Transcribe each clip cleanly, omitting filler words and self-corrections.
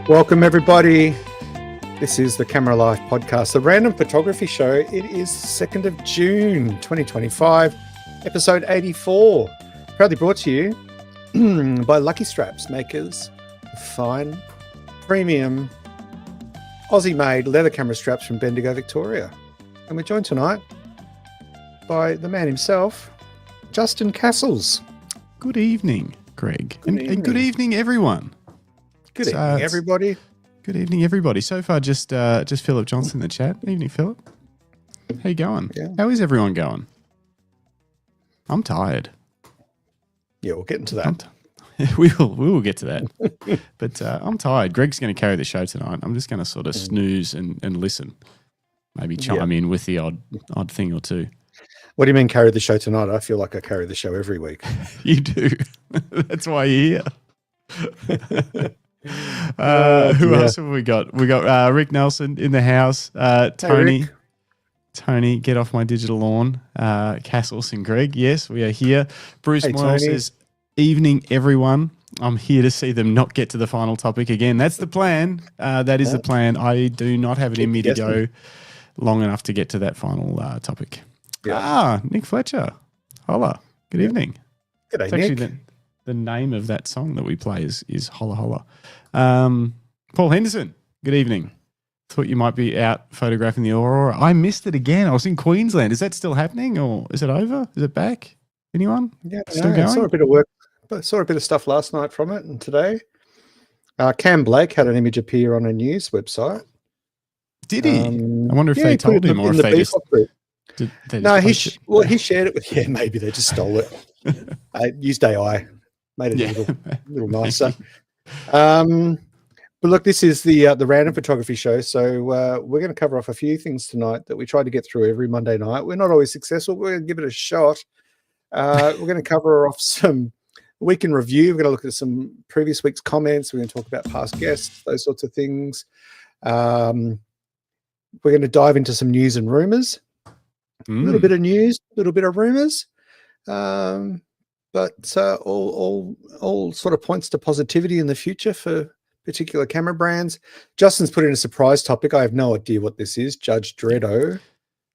Welcome, everybody. This is the Camera Life podcast, the random photography show. It is 2nd of June, 2025, episode 84. Proudly brought to you by Lucky Straps, makers of fine, premium, Aussie-made leather camera straps from Bendigo, Victoria. And we're joined tonight by the man himself, Justin Castles. Good evening, Greg. And good evening, everyone. Good evening, everybody. Good evening, everybody. So far, just Philip Johnson in the chat. Evening, Philip. How you going? Yeah. How is everyone going? I'm tired. Yeah, we'll get into that. We will get to that. But I'm tired. Greg's going to carry the show tonight. I'm just going to sort of snooze and listen. Maybe chime in with the odd thing or two. What do you mean carry the show tonight? I feel like I carry the show every week. You do. That's why you're here. Who else have we got? We got Rick Nelson in the house. Tony. Hey, Tony, get off my digital lawn. Castles and Greg. Yes, we are here. Bruce Moyle says, evening, everyone. I'm here to see them not get to the final topic again. That's the plan. That is the plan. I do not have it in me to go long enough to get to that final topic. Yeah. Nick Fletcher. Holla. Good evening. Good It's day, actually Nick. the name of that song that we play is Holla Holla. Paul Henderson, good evening. Thought you might be out photographing the aurora. I missed it again. I was in Queensland. Is that still happening or is it over? Is it back? Anyone? Yeah, still I going? saw a bit of work, but saw a bit of stuff last night from it, and today. Cam Blake had an image appear on a news website. Did he? I wonder if they told him or if they just... he shared it with. Yeah, maybe they just stole it. Used AI, made it a little nicer. But look, this is the random photography show, so we're going to cover off a few things tonight that we try to get through every Monday night. We're not always successful. We're going to give it a shot. We're going to cover off some week in review. We're going to look at some previous week's comments. We're going to talk about past guests, those sorts of things. We're going to dive into some news and rumors. A little bit of news, a little bit of rumors, but all sort of points to positivity in the future for particular camera brands. Justin's put in a surprise topic. I have no idea what this is. Judge Dreddo,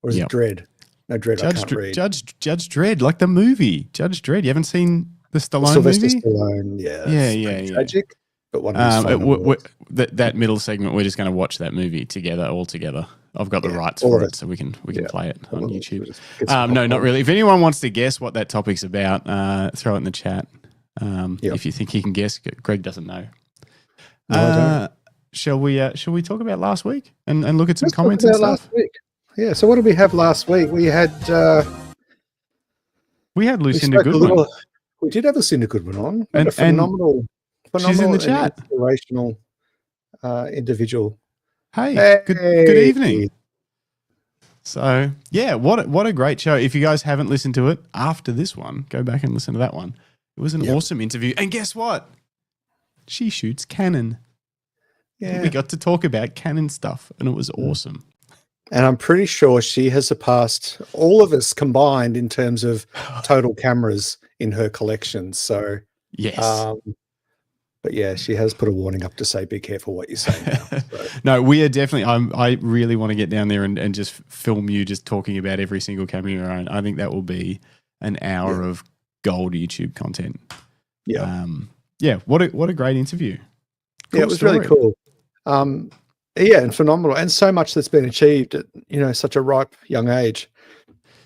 or is it Dredd? No, Dredd. I can't read. Judge Dredd, like the movie Judge Dredd. You haven't seen the Stallone Sylvester movie? Stallone, yeah. Tragic, but one. That middle segment, we're just going to watch that movie all together. I've got the rights for it, so we can play it on YouTube. No, not really. If anyone wants to guess what that topic's about, throw it in the chat. If you think you can guess, Greg doesn't know. No, I don't. Shall we talk about last week and look at some comments and stuff? Last week. Yeah. So what did we have last week? We had Lucinda Goodwin. We did have Lucinda Goodwin on. And a phenomenal. She's in the chat. Inspirational individual. Hey, good evening. So, what a great show. If you guys haven't listened to it after this one, go back and listen to that one. It was an awesome interview. And guess what? She shoots Canon. Yeah. We got to talk about Canon stuff, and it was awesome. And I'm pretty sure she has surpassed all of us combined in terms of total cameras in her collection. So, yes. But yeah, she has put a warning up to say, be careful what you say now. So. No, we are definitely, I really want to get down there and just film you just talking about every single camera you own. I think that will be an hour of gold YouTube content. Yeah. What a great interview. Cool it was story. Really cool. And phenomenal. And so much that's been achieved at, such a ripe young age.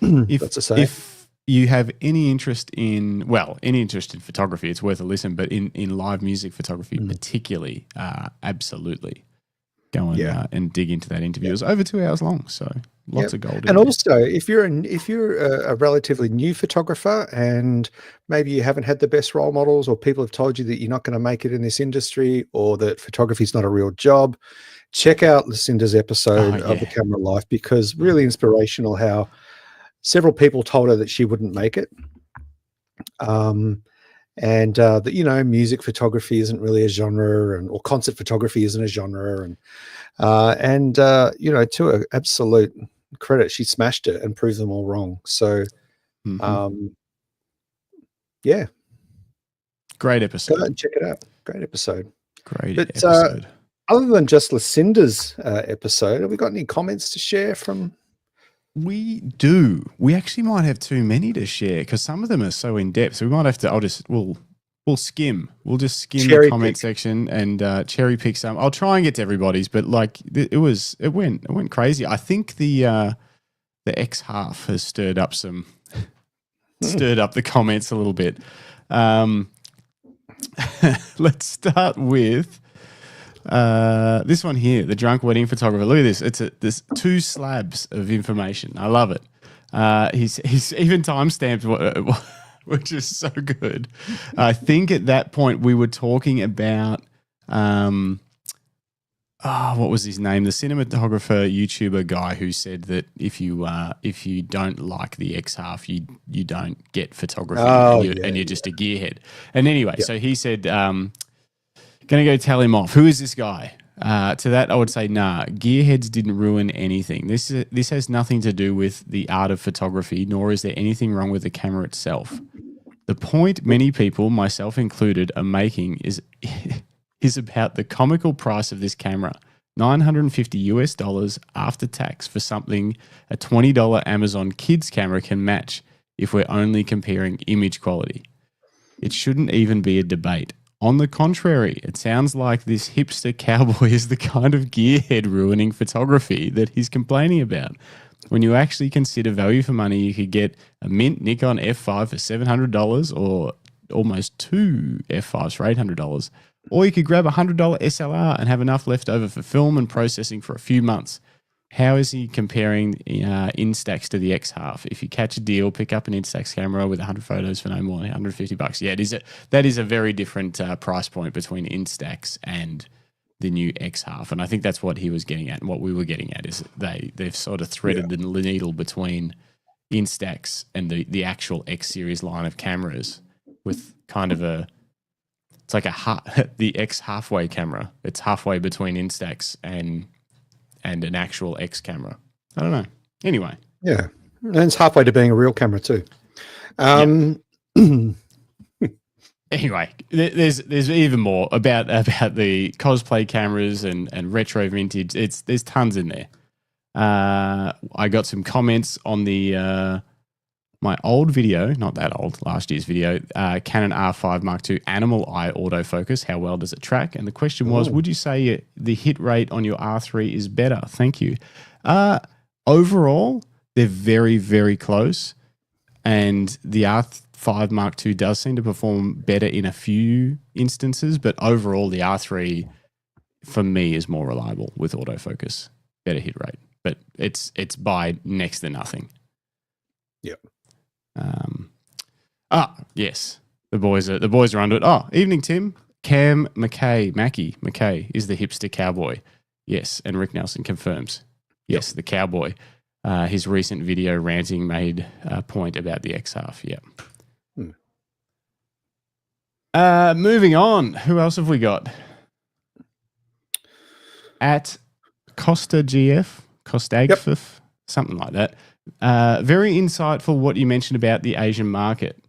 That's to say. If you have any interest in photography, it's worth a listen, but in live music photography particularly, absolutely go and dig into that interview. It was over 2 hours long, so lots of gold. And also, if you're a relatively new photographer and maybe you haven't had the best role models, or people have told you that you're not going to make it in this industry, or that photography is not a real job, check out Lucinda's episode of The Camera Life, because really inspirational how several people told her that she wouldn't make it. And that, music photography isn't really a genre, or concert photography isn't a genre. And to her absolute credit, she smashed it and proved them all wrong. So, great episode. Go and check it out. Great episode. Episode. other than just Lucinda's episode, have we got any comments to share from? We do. We actually might have too many to share because some of them are so in depth. So we might have to. We'll skim. We'll just skim Cherry the comment pick. section and cherry pick some. I'll try and get to everybody's, but like it went crazy. I think the X half has stirred up the comments a little bit. Let's start with this one here, the drunk wedding photographer. Look at this. There's two slabs of information. I love it. He's even timestamped, which is so good. I think at that point we were talking about what was his name? The cinematographer YouTuber guy who said that if you don't like the X half, you don't get photography, and you're just a gearhead. And anyway, so he said, "Gonna go tell him off." Who is this guy? To that, I would say, nah. Gearheads didn't ruin anything. This has nothing to do with the art of photography, nor is there anything wrong with the camera itself. The point many people, myself included, are making is about the comical price of this camera. $950 after tax for something a $20 Amazon Kids camera can match if we're only comparing image quality. It shouldn't even be a debate. On the contrary, it sounds like this hipster cowboy is the kind of gearhead ruining photography that he's complaining about. When you actually consider value for money, you could get a mint Nikon F5 for $700 or almost two F5s for $800. Or you could grab a $100 SLR and have enough left over for film and processing for a few months. How is he comparing Instax to the X half? If you catch a deal, pick up an Instax camera with 100 photos for no more than $150. Yeah, that is a very different price point between Instax and the new X half. And I think that's what he was getting at. And what we were getting at is they've sort of threaded the needle between Instax and the actual X series line of cameras with kind of it's like the X halfway camera. It's halfway between Instax and an actual X camera. I don't know. Anyway. Yeah. And it's halfway to being a real camera too. Anyway, there's even more about the cosplay cameras and retro vintage. There's tons in there. I got some comments on the my old video, not that old, last year's video, Canon R5 Mark II animal eye autofocus. How well does it track? And the question was, would you say the hit rate on your R3 is better? Thank you. Overall, they're very, very close. And the R5 Mark II does seem to perform better in a few instances, but overall, the R3, for me, is more reliable with autofocus. Better hit rate. But it's by next to nothing. Yep. Yes, the boys are onto it. Oh, evening, Tim. Cam Mackey is the hipster cowboy. Yes, and Rick Nelson confirms. Yes, the cowboy. His recent video ranting made a point about the X half. Yeah. Moving on. Who else have we got? At Costa GF, Costagfif, something like that. Very insightful what you mentioned about the Asian market.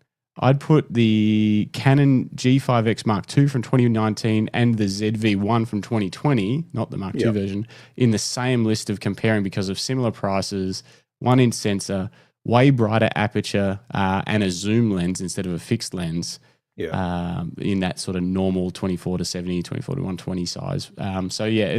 I'd put the Canon G5X Mark II from 2019 and the ZV-1 from 2020, not the Mark II version, in the same list of comparing because of similar prices, 1-inch sensor, way brighter aperture, and a zoom lens instead of a fixed lens in that sort of normal 24 to 70, 24 to 120 size. So yeah,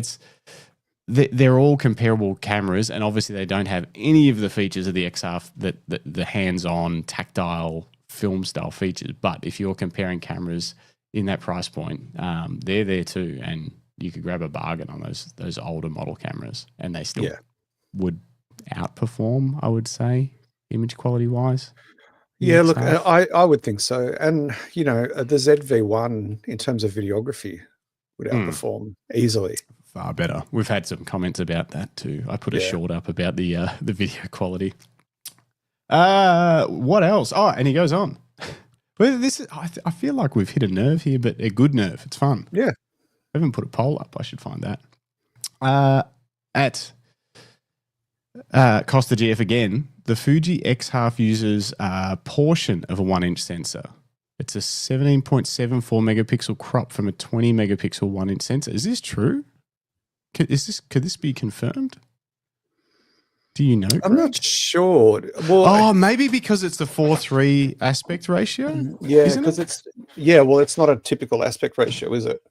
they're all comparable cameras, and obviously they don't have any of the features of the X half, the hands-on, tactile, film-style features. But if you're comparing cameras in that price point, they're there too, and you could grab a bargain on those older model cameras, and they still would outperform, I would say, image quality-wise. Yeah, look, I would think so. And, you know, the ZV-1 in terms of videography would outperform easily. Far better. We've had some comments about that too. I put a short up about the video quality. What else? Oh, and he goes on. Well, I feel like we've hit a nerve here, but a good nerve. It's fun. Yeah. I haven't put a poll up. I should find that. At Costa GF again, the Fuji X half uses a portion of a 1-inch sensor. It's a 17.74 megapixel crop from a 20 megapixel 1-inch sensor. Is this true? Could this be confirmed? Do you know? I'm not sure. Well, maybe because it's the 4:3 aspect ratio. Yeah, because it's not a typical aspect ratio, is it?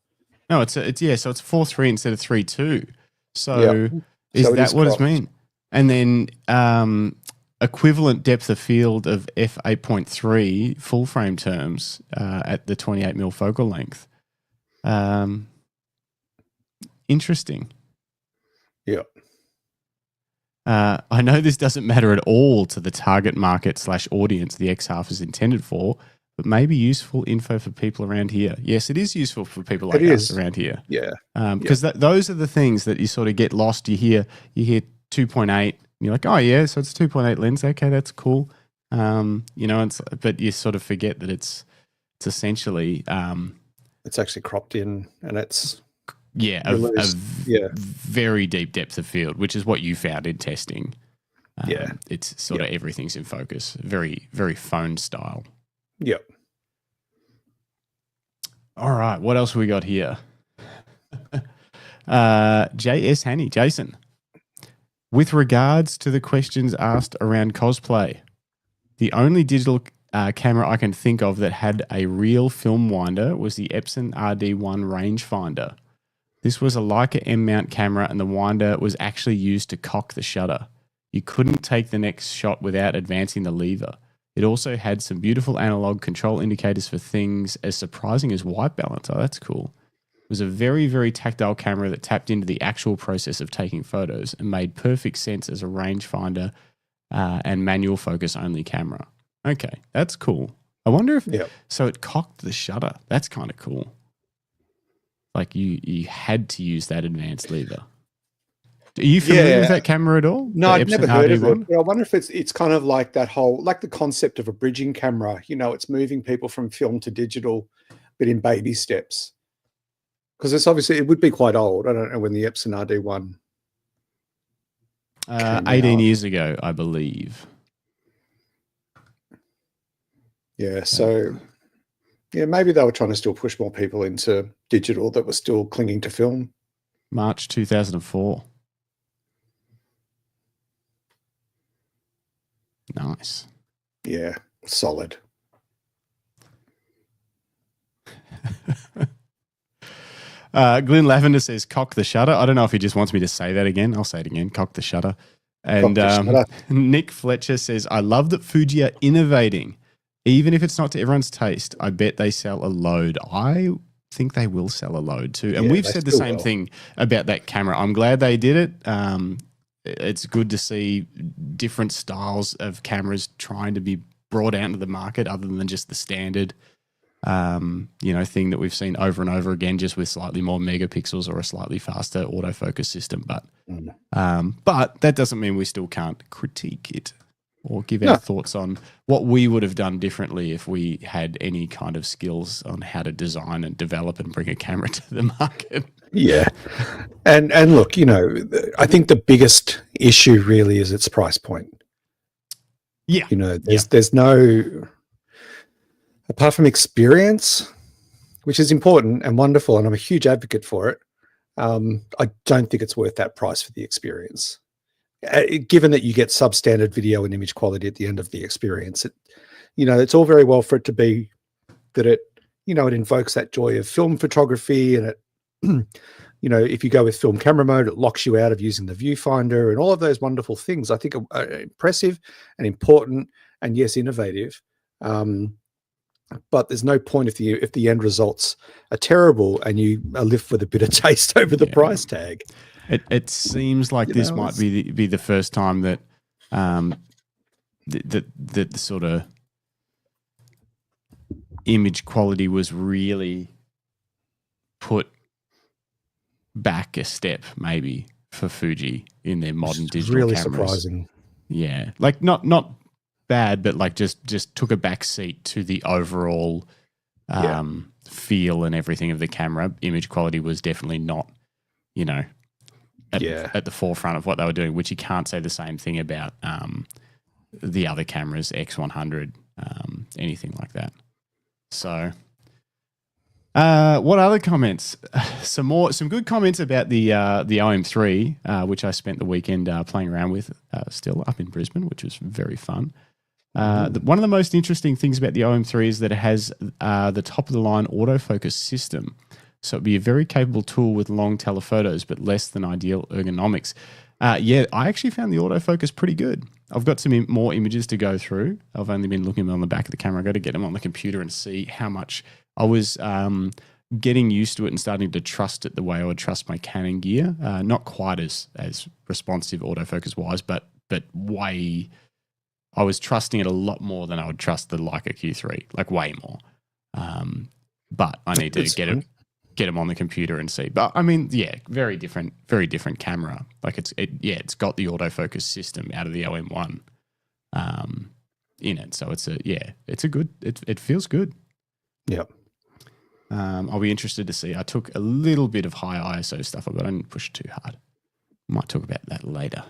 No, so it's 4:3 instead of 3:2. So is so that what it's mean? And then equivalent depth of field of f8.3 full frame terms at the 28mm focal length. Interesting. Yeah. I know this doesn't matter at all to the target market / audience the X-Half is intended for, but maybe useful info for people around here. Yes, it is useful for people like us around here. Yeah. Because those are the things that you sort of get lost. You hear 2.8, and you're like, oh yeah, so it's 2.8 lens. Okay, that's cool. But you sort of forget that it's essentially it's actually cropped in, and it's a very deep depth of field, which is what you found in testing. It's sort of everything's in focus, very, very phone style. Yep. All right, what else we got here? J.S. Hanny, Jason. With regards to the questions asked around cosplay, the only digital camera I can think of that had a real film winder was the Epson RD1 rangefinder. This was a Leica M-mount camera, and the winder was actually used to cock the shutter. You couldn't take the next shot without advancing the lever. It also had some beautiful analog control indicators for things as surprising as white balance. Oh, that's cool. It was a very, very tactile camera that tapped into the actual process of taking photos and made perfect sense as a rangefinder and manual focus only camera. Okay, that's cool. I wonder if so it cocked the shutter. That's kind of cool. Like you had to use that advanced lever. Are you familiar with that camera at all? No, I've never heard of it. But I wonder if it's kind of like that whole, like the concept of a bridging camera. It's moving people from film to digital, but in baby steps. Because it would be quite old. I don't know when the Epson RD1 18 years ago, I believe. Yeah, so maybe they were trying to still push more people into digital that were still clinging to film. March 2004. Nice. Yeah, solid. Glenn Lavender says, cock the shutter. I don't know if he just wants me to say that again. I'll say it again, cock the shutter. And Nick Fletcher says, I love that Fuji are innovating. Even if it's not to everyone's taste, I bet they sell a load. I think they will sell a load too. And we've said the same thing about that camera. I'm glad they did it. It's good to see different styles of cameras trying to be brought out into the market other than just the standard thing that we've seen over and over again, just with slightly more megapixels or a slightly faster autofocus system. But that doesn't mean we still can't critique it or give our thoughts on what we would have done differently if we had any kind of skills on how to design and develop and bring a camera to the market. Yeah. And look, I think the biggest issue really is its price point. Yeah. There's no, apart from experience, which is important and wonderful, and I'm a huge advocate for it, I don't think it's worth that price for the experience. Given that you get substandard video and image quality at the end of the experience, it's all very well for it to be that it invokes that joy of film photography, and it, if you go with film camera mode, it locks you out of using the viewfinder and all of those wonderful things. I think are impressive and important, and yes, innovative. But there's no point if the end results are terrible and you are left with a bitter taste over the price tag. It seems like this might be the first time that the sort of image quality was really put back a step, maybe, for Fuji in their modern digital really cameras. Surprising. Yeah, like not bad, but like just took a back seat to the overall feel and everything of the camera. Image quality was definitely not, at the forefront of what they were doing, which you can't say the same thing about the other cameras, X100, anything like that. So, What other comments? Some good comments about the OM3, which I spent the weekend playing around with, still up in Brisbane, which was very fun. One of the most interesting things about the OM3 is that it has the top of the line autofocus system. So it'd be a very capable tool with long telephotos, but less than ideal ergonomics. Yeah, I actually found the autofocus pretty good. I've got some more images to go through. I've only been looking on the back of the camera. I've got to get them on the computer and see how much I was getting used to it and starting to trust it the way I would trust my Canon gear. Not quite as responsive autofocus wise, but way. I was trusting it a lot more than I would trust the Leica Q3, like way more. But I need to get them on the computer and see. But I mean, yeah, very different camera. Like it's got the autofocus system out of the OM1 in it. So it's a good. It feels good. Yep. I'll be interested to see. I took a little bit of high ISO stuff, but I didn't push too hard. Might talk about that later.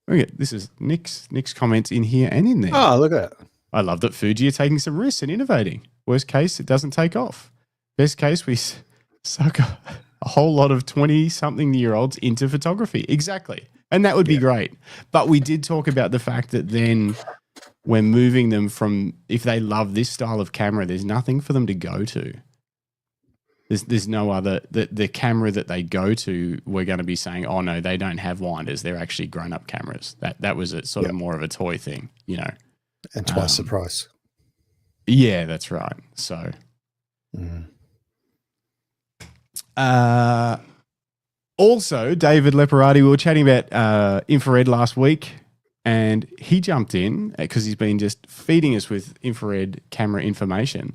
Okay, this is Nick's comments in here and in there. Oh, look at that. I love that Fuji are taking some risks and innovating. Worst case, it doesn't take off. Best case, we suck a whole lot of 20-something-year-olds into photography. Exactly. And that would be great. But we did talk about the fact that then we're moving them from, if they love this style of camera, there's nothing for them to go to. There's no other, the camera that they go to, we're going to be saying, oh no, they don't have winders. They're actually grown-up cameras. That was a sort of more of a toy thing, you know. And twice the price. Yeah, that's right. So, also, David Leparati, we were chatting about infrared last week, and he jumped in because he's been just feeding us with infrared camera information.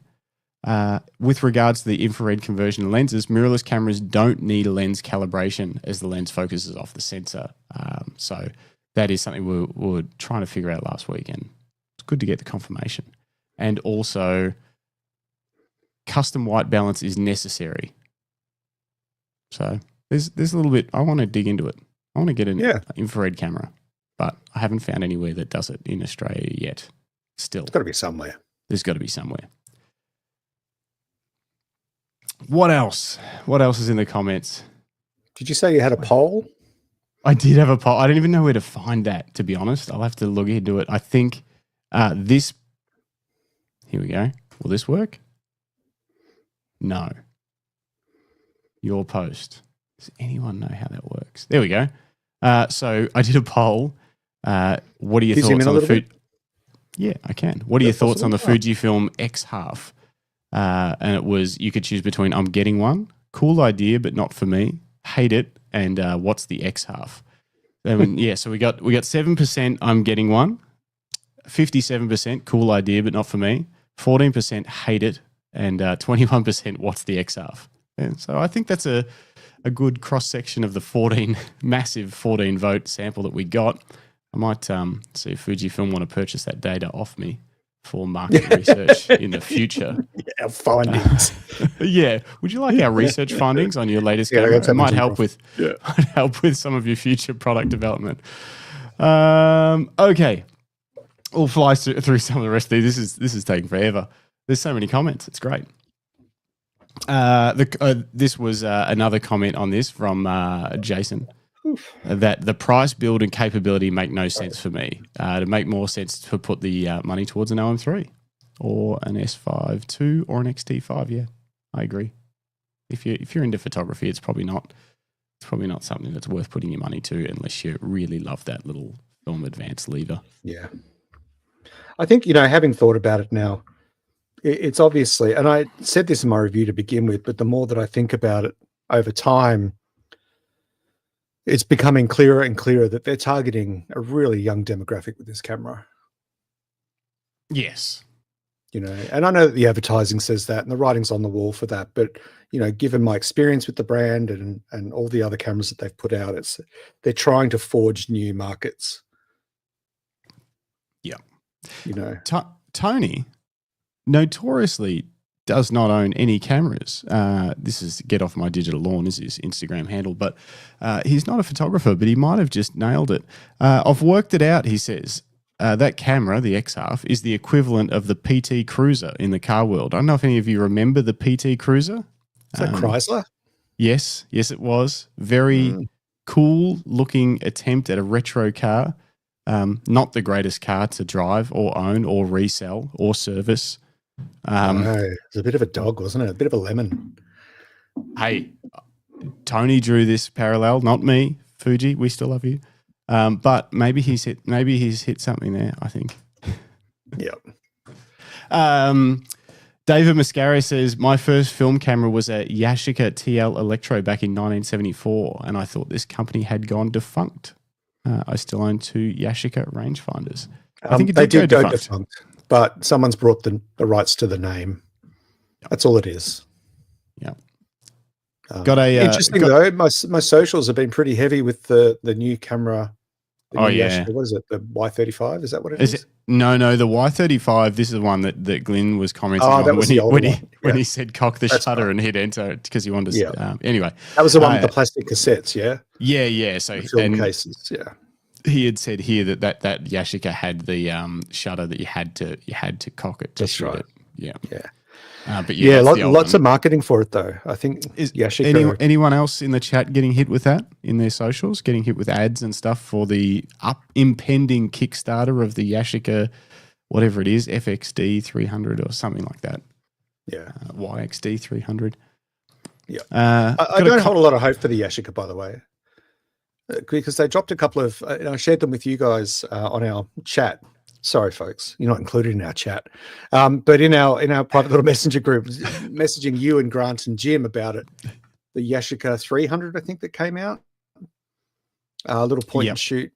With regards to the infrared conversion lenses, mirrorless cameras don't need a lens calibration as the lens focuses off the sensor. So that is something we were trying to figure out last week, and it's good to get the confirmation. And also, custom white balance is necessary. So there's a little bit. I want to dig into it. I want to get an infrared camera, but I haven't found anywhere that does it in Australia yet. Still, it's got to be somewhere. There's got to be somewhere. What else? What else is in the comments? Did you say you had a poll? I did have a poll. I don't even know where to find that, to be honest. I'll have to log into it. I think this. Here we go. Will this work? No. Your post. Does anyone know how that works? There we go. So I did a poll. What are your thoughts on the food? Yeah, I can. What are your thoughts on the Fujifilm X-Half? And it was, you could choose between I'm getting one, cool idea, but not for me, hate it, and what's the X-Half? So we got 7% I'm getting one, 57% cool idea, but not for me, 14% hate it, and 21% what's the X-Half? And so I think that's a good cross-section of the massive 14 vote sample that we got. I might see if Fujifilm want to purchase that data off me for market research in the future. Yeah, findings. Yeah. Would you like our research findings on your latest camera? It might help with some of your future product development. Okay. We'll fly through some of the rest of these. This is taking forever. There's so many comments. It's great. This was another comment on this from Jason. That the price, build, and capability make no sense for me. To make more sense to put the money towards an OM3 or an S5 II or an XT5. Yeah, I agree. If you're into photography, it's probably not something that's worth putting your money to unless you really love that little film advance lever. Yeah, I think having thought about it now, it's obviously, and I said this in my review to begin with, but the more that I think about it over time, it's becoming clearer and clearer that they're targeting a really young demographic with this camera. Yes. And I know that the advertising says that and the writing's on the wall for that, but, given my experience with the brand and all the other cameras that they've put out, they're trying to forge new markets. Yeah. Tony notoriously does not own any cameras. This is Get Off My Digital Lawn is his Instagram handle, but he's not a photographer, but he might have just nailed it. I've worked it out, he says. that camera, the X-Half, is the equivalent of the PT Cruiser in the car world. I don't know if any of you remember the PT Cruiser. Is that Chrysler? Yes, it was. Very cool looking attempt at a retro car. Not the greatest car to drive or own or resell or service. No, it was a bit of a dog, wasn't it? A bit of a lemon. Hey, Tony drew this parallel, not me. Fuji, we still love you. But maybe he's hit something there, I think. Yeah. David Mascaro says, my first film camera was a Yashica TL Electro back in 1974, and I thought this company had gone defunct. I still own 2 Yashica rangefinders. I think they did go defunct, but someone's brought the rights to the name. That's all it is. Yeah. Interesting though. My socials have been pretty heavy with the new camera. Yashica, what is it? The Y35? Is that what it is? No, the Y35. This is the one that Glenn was commenting on when he said cock the shutter and hit enter because he wanted to. Anyway, that was the one with the plastic cassettes. Yeah. Yeah. So the film cases. Yeah. He had said here that Yashica had the shutter that you had to cock it to shoot it. Yeah. But lots of marketing for it though. I think is Yashica. Anyone else in the chat getting hit with that in their socials, getting hit with ads and stuff for the impending Kickstarter of the Yashica, whatever it is, FXD 300 or something like that. Yeah, YXD 300. Yeah, I don't hold a lot of hope for the Yashica, by the way, because they dropped a couple of. I shared them with you guys on our chat. Sorry, folks, you're not included in our chat, but in our private little messenger group, messaging you and Grant and Jim about it. The Yashica 300, I think, that came out, a little point and shoot,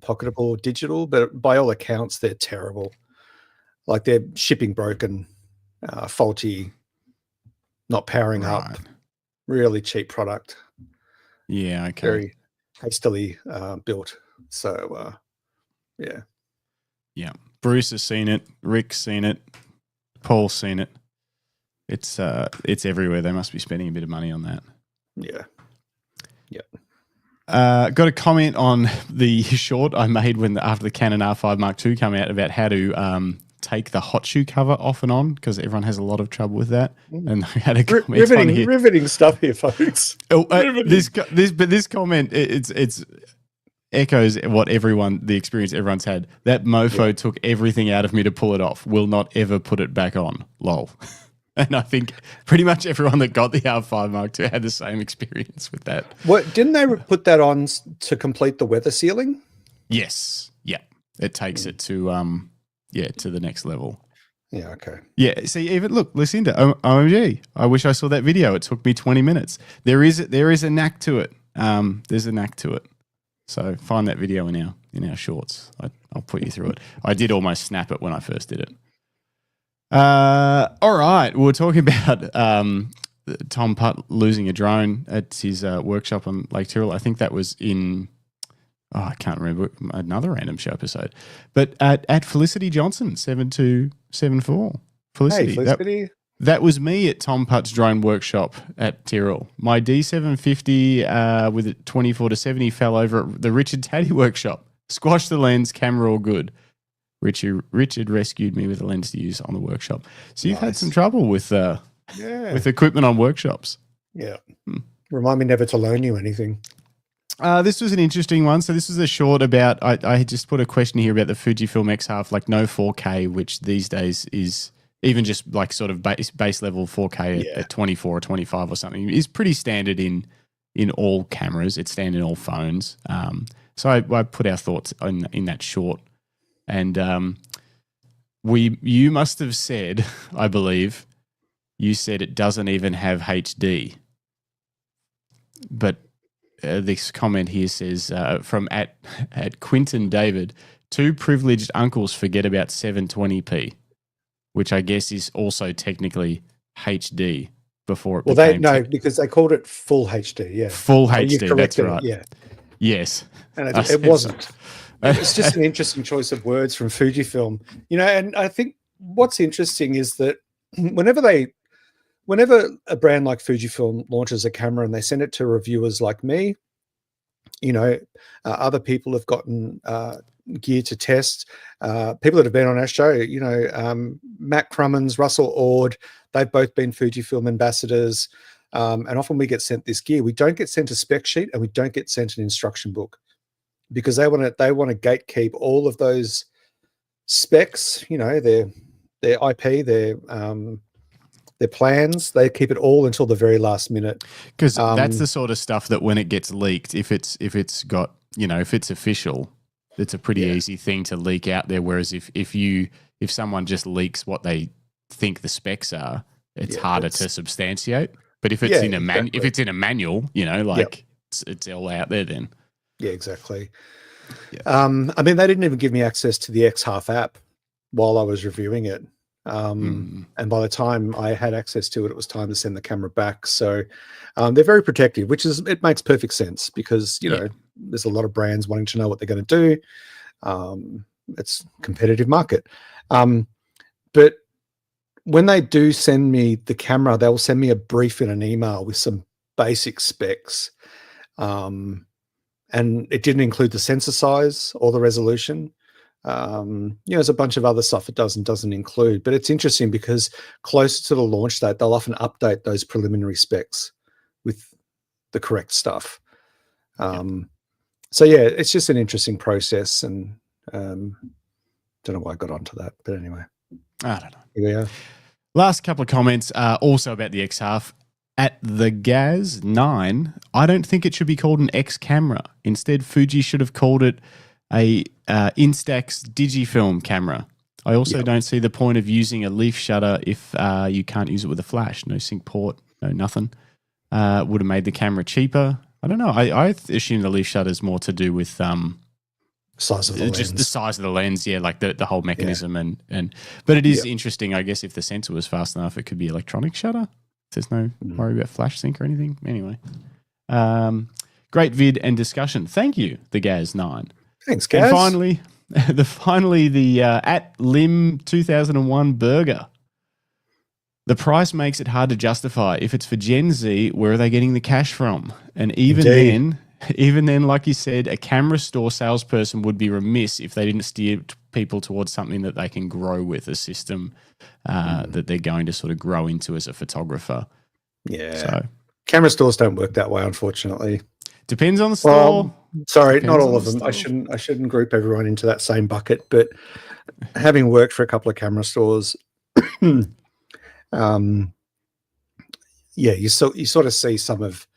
pocketable digital, but by all accounts, they're terrible. Like they're shipping broken, faulty, not powering up, really cheap product. Yeah, okay. Very hastily built. So, yeah. Yeah, Bruce has seen it. Rick's seen it. Paul's seen it. It's everywhere. They must be spending a bit of money on that. Yeah. Got a comment on the short I made after the Canon R5 Mark II came out about how to take the hot shoe cover off and on because everyone has a lot of trouble with that. And I had a comment on here. Riveting stuff here, folks. This comment it's echoes the experience everyone's had. That mofo took everything out of me to pull it off. Will not ever put it back on. Lol. And I think pretty much everyone that got the R5 Mark II had the same experience with that. What didn't they put that on to complete the weather sealing? Yes. Yeah. It takes it to the next level. Yeah, okay. Yeah, see, even look, Lucinda, OMG. I wish I saw that video. It took me 20 minutes. There is a knack to it. There's a knack to it. So find that video in our shorts. I'll put you through it. I did almost snap it when I first did it. All right. We were talking about Tom Putt losing a drone at his workshop on Lake Tyrrell. I think that was in, I can't remember, another random show episode. But at Felicity Johnson, 7274. Felicity. Hey, Felicity. That was me at Tom Putt's drone workshop at Tyrrell. My D750 with a 24-70 fell over at the Richard Taddy workshop. Squashed the lens, camera all good. Richard rescued me with a lens to use on the workshop. So you've had some trouble with equipment on workshops. Yeah. Remind me never to loan you anything. This was an interesting one. So this was a short about, I just put a question here about the Fujifilm X-Half, like no 4K, which these days is even just like sort of base level 4K at 24 or 25 or something is pretty standard in all cameras. It's standard in all phones. So I put our thoughts in that short. And you must have said, I believe, you said it doesn't even have HD. But this comment here says from at Quinton David, 2 privileged uncles forget about 720p, which I guess is also technically HD before it became... Well, because they called it full HD, yeah. Full HD, that's right. Yeah. Yes. And it wasn't. It's just an interesting choice of words from Fujifilm. And I think what's interesting is that whenever a brand like Fujifilm launches a camera and they send it to reviewers like me, other people have gotten gear to test. People that have been on our show, Matt Crummins, Russell Ord, they've both been Fujifilm ambassadors. And often we get sent this gear. We don't get sent a spec sheet, and we don't get sent an instruction book, because they want to gatekeep all of those specs, their IP, their plans. They keep it all until the very last minute, because that's the sort of stuff that when it gets leaked, if it's got, if it's official, it's a pretty easy thing to leak out there. Whereas if someone just leaks what they think the specs are, it's harder to substantiate. But if it's if it's in a manual, it's all out there then. Yeah, exactly. Yeah. They didn't even give me access to the X-Half app while I was reviewing it. And by the time I had access to it, it was time to send the camera back. So they're very protective, it makes perfect sense, because, there's a lot of brands wanting to know what they're going to do. It's a competitive market. But when they do send me the camera, they'll send me a brief in an email with some basic specs. And it didn't include the sensor size or the resolution. There's a bunch of other stuff it doesn't include, but it's interesting because closer to the launch date, they'll often update those preliminary specs with the correct stuff. So it's just an interesting process, and don't know why I got onto that, but anyway, I don't know. Here we are. Last couple of comments, also about the X-Half. At the Gaz 9, I don't think it should be called an X camera. Instead, Fuji should have called it a Instax Digifilm camera. I also don't see the point of using a leaf shutter if you can't use it with a flash. No sync port, no nothing. Would have made the camera cheaper. I don't know. I assume the leaf shutter is more to do with size of the lens. Just the size of the lens, like the whole mechanism. But it is interesting, I guess, if the sensor was fast enough, it could be electronic shutter. There's no worry about flash sync or anything. Anyway, great vid and discussion. Thank you, the Gaz 9. Thanks, Gaz. And finally, the at Lim 2001 burger. The price makes it hard to justify. If it's for Gen Z, where are they getting the cash from? And even then, like you said, a camera store salesperson would be remiss if they didn't steer people towards something that they can grow with, a system that they're going to sort of grow into as a photographer. Yeah. So camera stores don't work that way, unfortunately. Depends on the store. Sorry, not all of them. I shouldn't group everyone into that same bucket, but having worked for a couple of camera stores, you sort of see some of,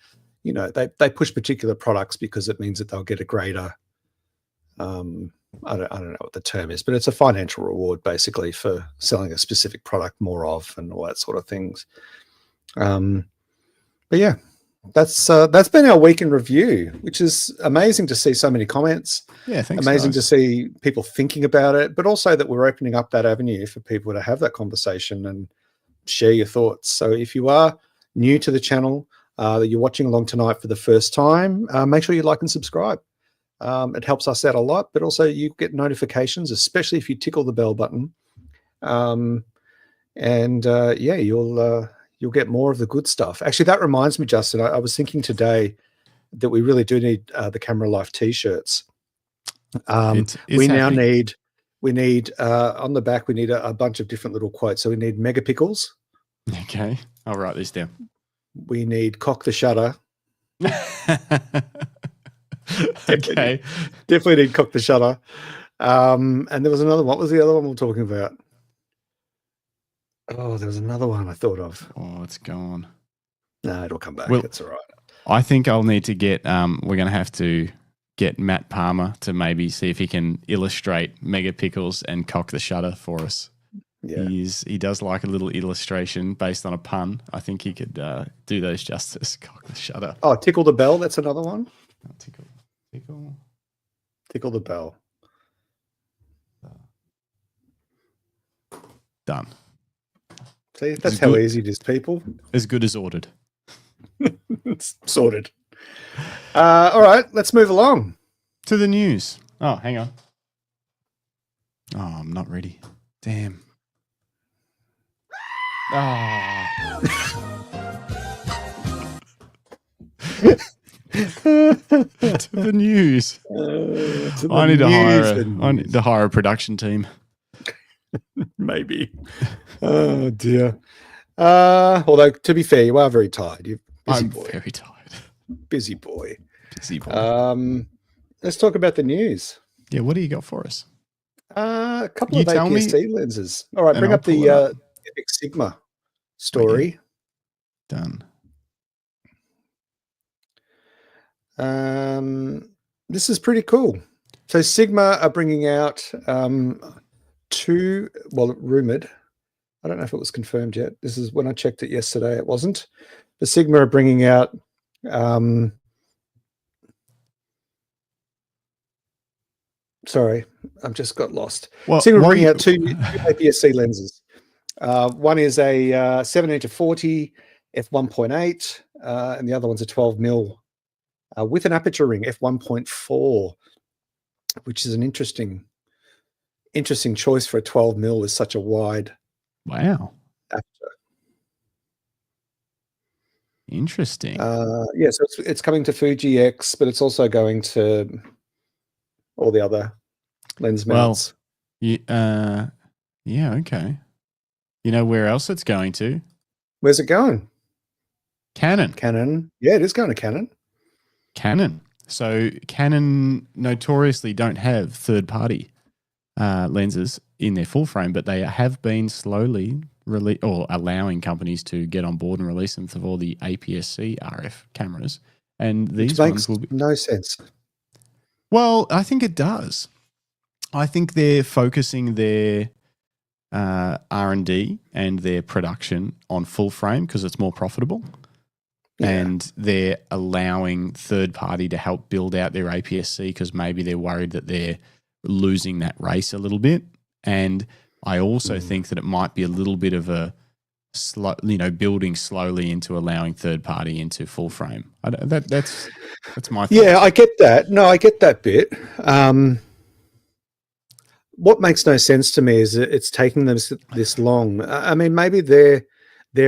they push particular products because it means that they'll get a greater, I don't know what the term is, but it's a financial reward basically for selling a specific product more of, and all that sort of things. But yeah, that's been our week in review, which is amazing to see so many comments. Yeah, thanks. Amazing to see people thinking about it, but also that we're opening up that avenue for people to have that conversation and share your thoughts. So if you are new to the channel, that you're watching along tonight for the first time, make sure you like and subscribe. It helps us out a lot, but also you get notifications, especially if you tickle the bell button. You'll get more of the good stuff. Actually, that reminds me, Justin, I was thinking today that we really do need the Camera Life t-shirts. We need on the back, we need a bunch of different little quotes. So we need megapixels. Okay, I'll write this down. We need cock the shutter. Okay. Definitely need cock the shutter. And there was another one. What was the other one we were talking about? Oh, there was another one I thought of. Oh, it's gone. No, it'll come back. Well, it's all right. I think I'll need to get, we're going to have to get Matt Palmer to maybe see if he can illustrate megapixels and cock the shutter for us. Yeah. He does like a little illustration based on a pun. I think he could do those justice. Cock the shutter. Oh, tickle the bell. That's another one. Oh, tickle the bell. Done. See, that's how easy it is, people. As good as ordered. It's sorted. All right, let's move along to the news. Oh, hang on. Oh, I'm not ready. Damn. To the news. I need to hire a production team. Maybe. Oh dear. Although to be fair, you are very tired. You're busy boy. Very tired. Busy boy. Busy boy. Let's talk about the news. Yeah, what do you got for us? A couple of APS-C lenses. All right, bring up the Epic Sigma story. Okay. Done. This is pretty cool. So Sigma are bringing out rumored. I don't know if it was confirmed yet. This is when I checked it yesterday. It wasn't. The Sigma are bringing out sorry, I've just got lost. Sigma are bringing out two APS-C lenses. One is a 7-40 f1.8, and the other one's a 12mm with an aperture ring f1.4, which is an interesting choice for a 12mm with such a wide aperture. Interesting. So it's coming to Fuji X, but it's also going to all the other lens mounts. Yeah, okay. You know where else it's going to? Where's it going? Canon. Yeah, it is going to Canon. So Canon notoriously don't have third-party lenses in their full frame, but they have been slowly allowing companies to get on board and release them for all the APS-C RF cameras. And these ones will be no sense. Well, I think it does. I think they're focusing their R&D and their production on full frame because it's more profitable. Yeah. And they're allowing third party to help build out their APS-C because maybe they're worried that they're losing that race a little bit. And I also think that it might be a little bit of a building slowly into allowing third party into full frame. That's my thoughts. Yeah, I get that. No, I get that bit. What makes no sense to me is that it's taking them this long. I mean, maybe their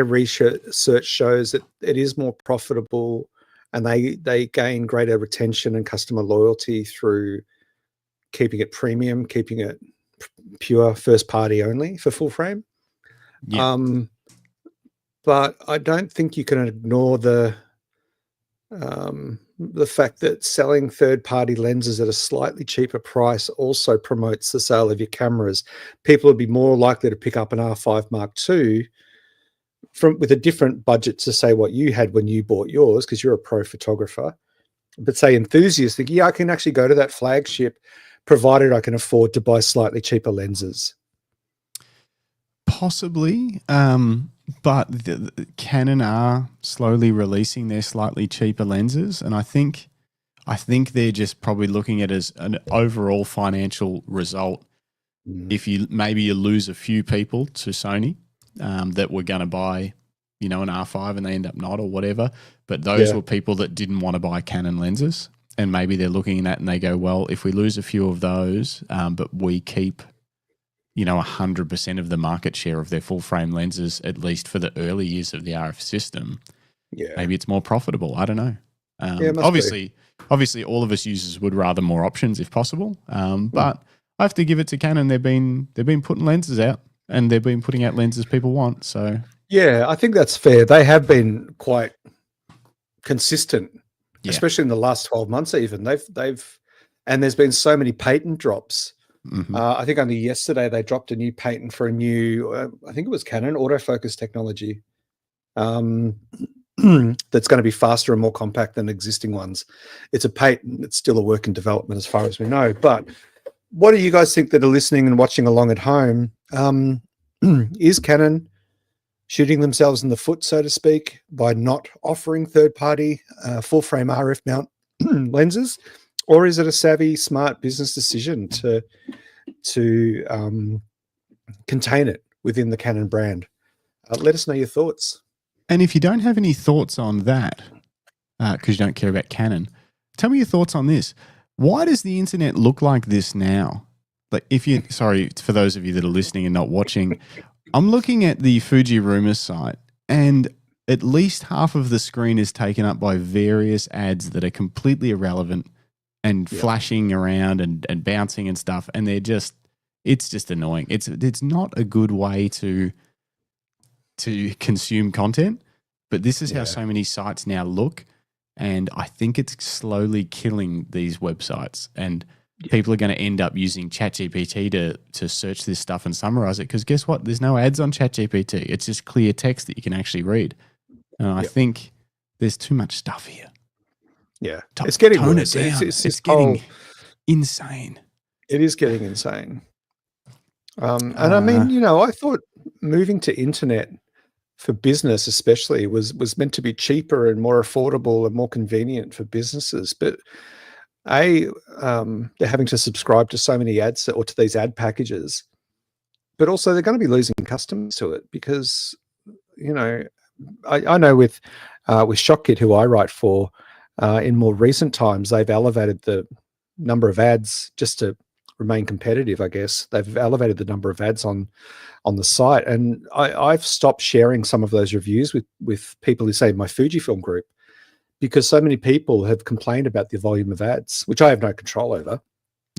research shows that it is more profitable and they gain greater retention and customer loyalty through keeping it premium, keeping it pure first party only for full frame. Yeah. But I don't think you can ignore the fact that selling third-party lenses at a slightly cheaper price also promotes the sale of your cameras. People would be more likely to pick up an R5 Mark II with a different budget to say what you had when you bought yours, because you're a pro photographer. But say enthusiasts think, yeah, I can actually go to that flagship, provided I can afford to buy slightly cheaper lenses. Possibly, but Canon are slowly releasing their slightly cheaper lenses, and I think they're just probably looking at it as an overall financial result. If you lose a few people to Sony that were going to buy, an R5 and they end up not or whatever, but those were people that didn't want to buy Canon lenses, and maybe they're looking at that and they go, well, if we lose a few of those, but we keep 100% of the market share of their full frame lenses, at least for the early years of the RF system. Yeah. Maybe it's more profitable. I don't know. Obviously, all of us users would rather more options if possible. But I have to give it to Canon. They've been putting lenses out, and they've been putting out lenses people want. So yeah, I think that's fair. They have been quite consistent, especially in the last 12 months. Even and there's been so many patent drops. Mm-hmm. I think only yesterday they dropped a new patent for a new, I think it was Canon autofocus technology that's going to be faster and more compact than existing ones. It's a patent. It's still a work in development as far as we know. But what do you guys think that are listening and watching along at home? Is Canon shooting themselves in the foot, so to speak, by not offering third-party full-frame RF mount lenses? Or is it a savvy, smart business decision to contain it within the Canon brand? Let us know your thoughts. And if you don't have any thoughts on that, because you don't care about Canon, tell me your thoughts on this. Why does the internet look like this now? Like, sorry, for those of you that are listening and not watching, I'm looking at the Fuji Rumors site, and at least half of the screen is taken up by various ads that are completely irrelevant and flashing around and bouncing and stuff. And it's just annoying. It's not a good way to consume content, but this is how so many sites now look. And I think it's slowly killing these websites. And people are going to end up using ChatGPT to search this stuff and summarize it. Because guess what? There's no ads on ChatGPT. It's just clear text that you can actually read. And I think there's too much stuff here. Yeah. It's getting tone worse. it down. It's getting insane. It is getting insane. And I mean, I thought moving to internet for business especially was meant to be cheaper and more affordable and more convenient for businesses. But they're having to subscribe to so many ads or to these ad packages, but also they're going to be losing customers to it because, I know with ShotKit, who I write for, in more recent times, they've elevated the number of ads just to remain competitive, I guess. They've elevated the number of ads on the site. And I've stopped sharing some of those reviews with people who say my Fujifilm group, because so many people have complained about the volume of ads, which I have no control over.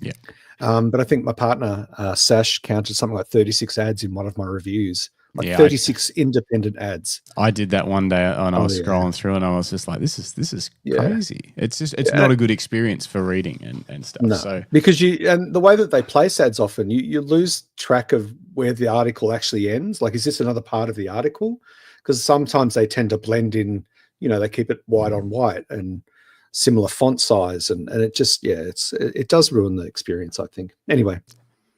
Yeah. But I think my partner, Sash, counted something like 36 ads in one of my reviews. 36 independent ads. I did that one day and I was scrolling through and I was just like, this is crazy. It's not a good experience for reading and stuff. No, so because and the way that they place ads often, you lose track of where the article actually ends. Like, is this another part of the article? Because sometimes they tend to blend in, they keep it white on white and similar font size. And it just, it does ruin the experience, I think. Anyway,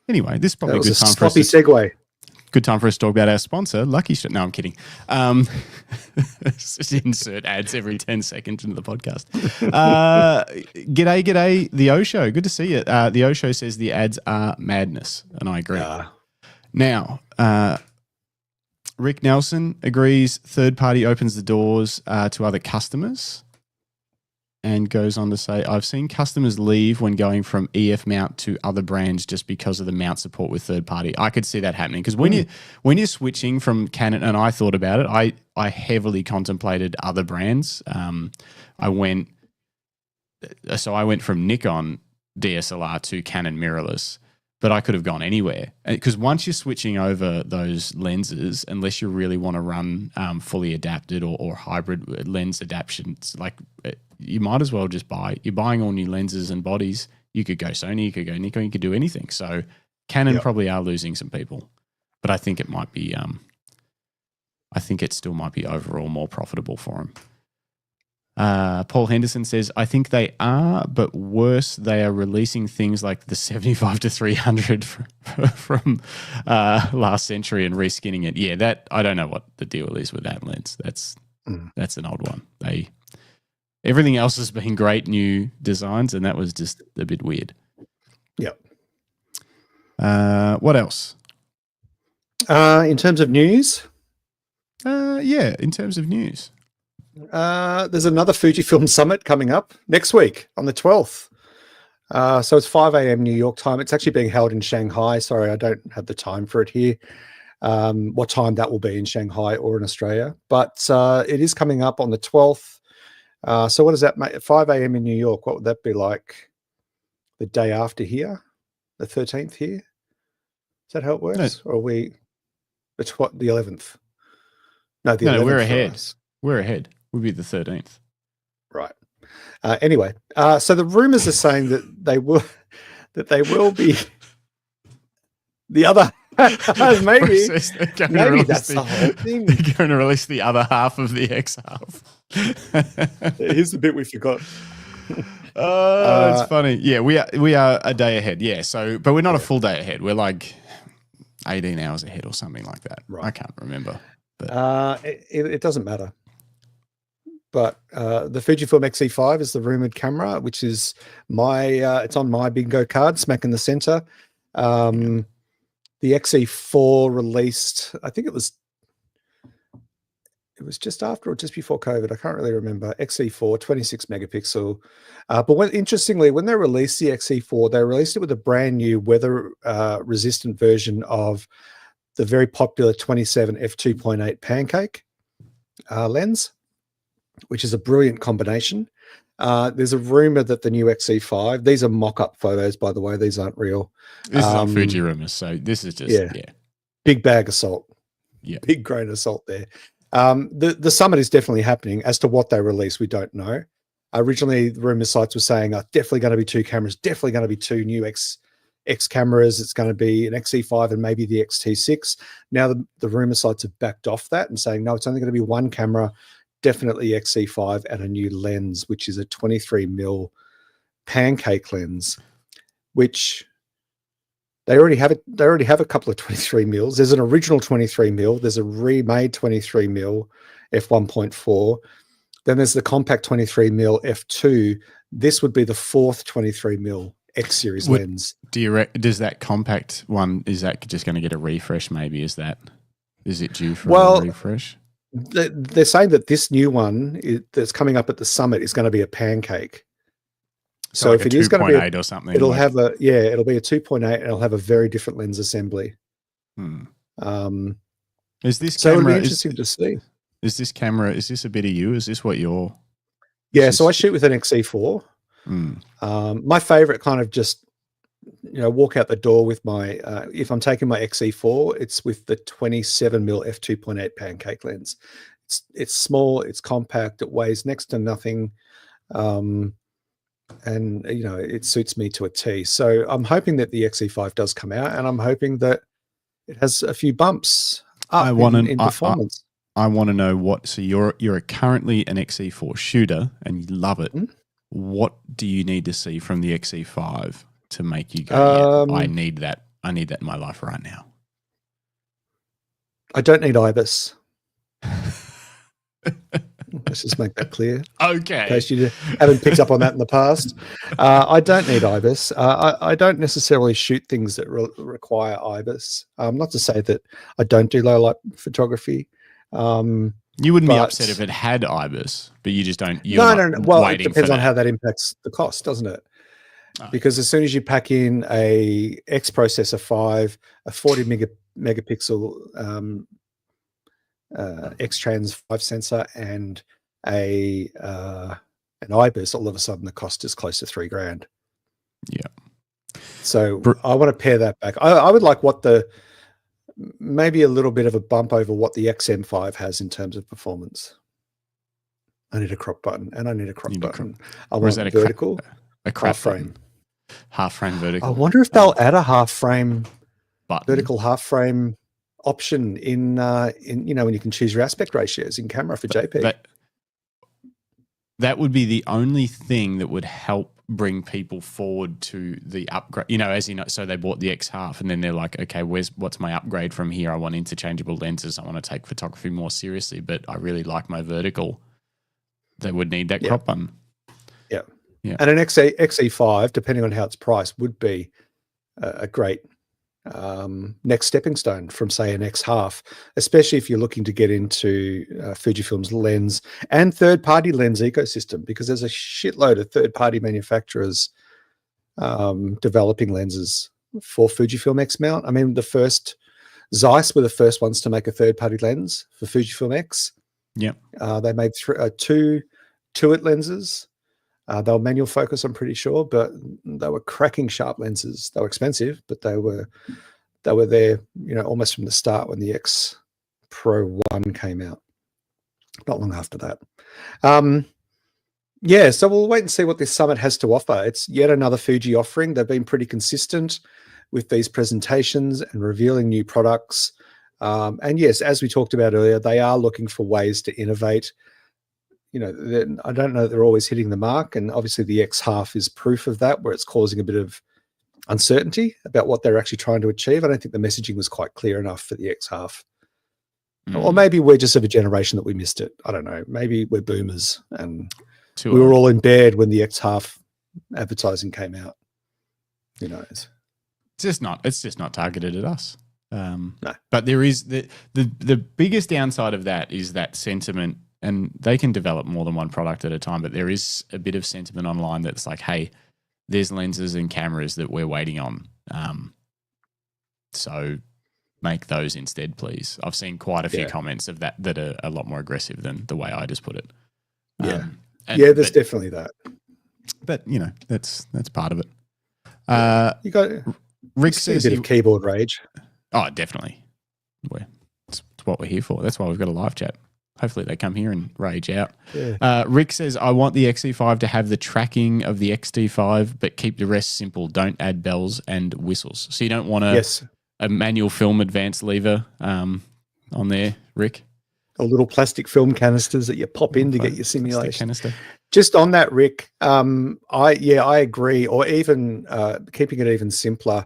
this is probably a good time for us. Segue. Good time for us to talk about our sponsor, Lucky Shot. No, I'm kidding. Just insert ads every 10 seconds into the podcast. G'day, The O Show. Good to see you. The O Show says the ads are madness, and I agree. Now, Rick Nelson agrees third party opens the doors to other customers, and goes on to say, I've seen customers leave when going from EF mount to other brands just because of the mount support with third party. I could see that happening because when you're switching from Canon, and I thought about it, I heavily contemplated other brands. I went from Nikon DSLR to Canon mirrorless, but I could have gone anywhere because once you're switching over those lenses, unless you really want to run fully adapted or hybrid lens adaptations, you might as well just you're buying all new lenses and bodies. You could go Sony, you could go Nikon, you could do anything. So Canon probably are losing some people, but I think it might be, I think it still might be overall more profitable for them. Paul Henderson says, I think they are, but worse, they are releasing things like the 75 to 300 from last century and reskinning it. Yeah, that I don't know what the deal is with that lens. That's an old one. Everything else has been great new designs, and that was just a bit weird. Yep. What else? In terms of news? In terms of news. There's another Fujifilm Summit coming up next week on the 12th. So it's 5 a.m. New York time. It's actually being held in Shanghai. Sorry, I don't have the time for it here. What time that will be in Shanghai or in Australia. But it is coming up on the 12th. So what does that make? 5 a.m. in New York, what would that be like the day after here? The 13th here? Is that how it works? No. Or are we, it's what, the 11th? No, the 11th. No, we're ahead. We're ahead. We'll be the 13th. Right. Anyway, so the rumors are saying that they will be the other maybe that's the whole thing. They're going to release the other half of the X half. Here's the bit we forgot. It's funny. Yeah, we are a day ahead. Yeah, so but we're not a full day ahead. We're like 18 hours ahead or something like that. Right. I can't remember. But it doesn't matter. But the Fujifilm Xe5 is the rumored camera, which is it's on my bingo card, smack in the center. The Xe4 released, I think it was just after or just before COVID. I can't really remember. Xe4, 26 megapixel. But interestingly, when they released the Xe4, they released it with a brand new weather resistant version of the very popular 27 f2.8 Pancake. lens, which is a brilliant combination. There's a rumor that the new XE5, these are mock-up photos, by the way, these aren't real. This is on Fuji rumors, so this is just, yeah. Big bag of salt. Yeah. Big grain of salt there. The summit is definitely happening. As to what they release, we don't know. Originally, the rumor sites were saying, definitely going to be 2 cameras, definitely going to be 2 new X cameras. It's going to be an XE5 and maybe the XT6. Now the rumor sites have backed off that and saying, no, it's only going to be 1 camera, definitely XE5 and a new lens, which is a 23mm pancake lens, which they already have it. They already have a couple of 23mm. There's an original 23mm. There's a remade 23mm f1.4. Then there's the compact 23mm f2. This would be the 4th 23mm X series lens. Does that compact one, is that just going to get a refresh? Maybe is it due for a refresh? They're saying that this new one that's coming up at the summit is going to be a pancake. So like if it is going to be 2.8 or something, it'll have it'll be a 2.8 and it'll have a very different lens assembly. Is this so camera, it'll be interesting to see. Is this camera, is this a bit of you? Is this what you're? Yeah, so I shoot with an XE4. My favorite kind of just, walk out the door with my, if I'm taking my XE4, it's with the 27mm f2.8 pancake lens. It's small, it's compact, it weighs next to nothing. And, it suits me to a T. So I'm hoping that the XE5 does come out, and I'm hoping that it has a few bumps up in performance. I want to know so you're currently an XE4 shooter and you love it. What do you need to see from the XE5 to make you go, I need that in my life right now? I don't need IBIS. Let's just make that clear. Okay. In case you haven't picked up on that in the past. I don't need IBIS. I don't necessarily shoot things that require IBIS. Not to say that I don't do low light photography. You wouldn't be upset if it had IBIS, but you just don't. No. Well, it depends on how that impacts the cost, doesn't it? Because as soon as you pack in a X Processor 5, a 40 megapixel X-Trans 5 sensor, and an IBIS, all of a sudden the cost is close to $3,000. Yeah. So I want to pare that back. I would like maybe a little bit of a bump over what the XM5 has in terms of performance. I need a crop button, and I need a crop button. I want a vertical, a crop frame. Half frame vertical. I wonder if they'll add a half frame button. Vertical half frame option in when you can choose your aspect ratios in camera for JPEG. That would be the only thing that would help bring people forward to the upgrade. So they bought the X half and then they're like, okay, what's my upgrade from here? I want interchangeable lenses. I want to take photography more seriously, but I really like my vertical. They would need that crop button. Yeah. And an XE5, depending on how it's priced, would be a great next stepping stone from, say, an X half, especially if you're looking to get into Fujifilm's lens and third-party lens ecosystem, because there's a shitload of third-party manufacturers developing lenses for Fujifilm X mount. I mean, the first Zeiss were the first ones to make a third-party lens for Fujifilm X. Yeah, they made two Tuit lenses. They were manual focus, I'm pretty sure, but they were cracking sharp lenses. They were expensive, but they were there, almost from the start when the X Pro 1 came out. Not long after that. So we'll wait and see what this summit has to offer. It's yet another Fuji offering. They've been pretty consistent with these presentations and revealing new products. And yes, as we talked about earlier, they are looking for ways to innovate. I don't know that they're always hitting the mark, and obviously the X half is proof of that, where it's causing a bit of uncertainty about what they're actually trying to achieve. I don't think the messaging was quite clear enough for the X half. Or maybe we're just of a generation that we missed it. I don't know. Maybe we're boomers and we were all in bed when the X half advertising came out. Who knows? It's just not targeted at us. No. But there is the biggest downside of that is that sentiment. And they can develop more than one product at a time, but there is a bit of sentiment online that's like, hey, there's lenses and cameras that we're waiting on. So make those instead, please. I've seen quite a few comments of that are a lot more aggressive than the way I just put it. Yeah. There's definitely that. But, that's part of it. You got Rick says a bit of keyboard rage. Oh, definitely. It's what we're here for. That's why we've got a live chat. Hopefully they come here and rage out. Yeah. Rick says, I want the XE5 to have the tracking of the XT5, but keep the rest simple. Don't add bells and whistles. So you don't want a manual film advance lever on there, Rick? Or little plastic film canisters that you pop in to get your simulation. Canister. Just on that, Rick, I agree. Or even keeping it even simpler,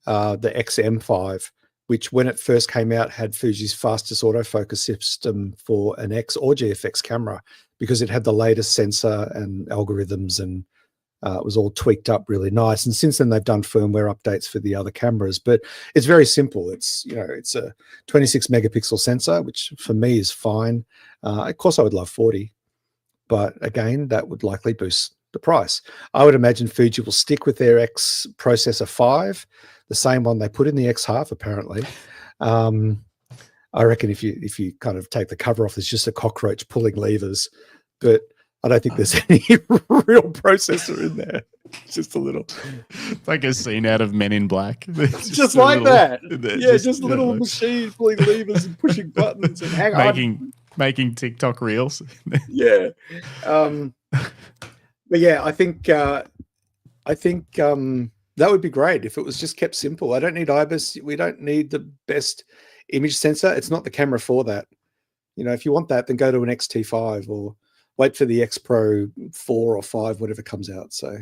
the XM5, which when it first came out had Fuji's fastest autofocus system for an X or GFX camera because it had the latest sensor and algorithms, and it was all tweaked up really nice. And since then they've done firmware updates for the other cameras, but it's very simple. It's it's a 26 megapixel sensor, which for me is fine. Of course I would love 40, but again, that would likely boost the price. I would imagine Fuji will stick with their X processor 5, the same one they put in the X half, apparently. I reckon if you kind of take the cover off, there's just a cockroach pulling levers, but I don't think there's any real processor in there. It's just a little, like a scene out of Men in Black. Just like that. Yeah, just a little machine pulling levers and pushing buttons and making TikTok reels. Yeah. But yeah, I think that would be great if it was just kept simple. I don't need IBIS. We don't need the best image sensor. It's not the camera for that. If you want that, then go to an XT5 or wait for the X Pro 4 or 5, whatever comes out. So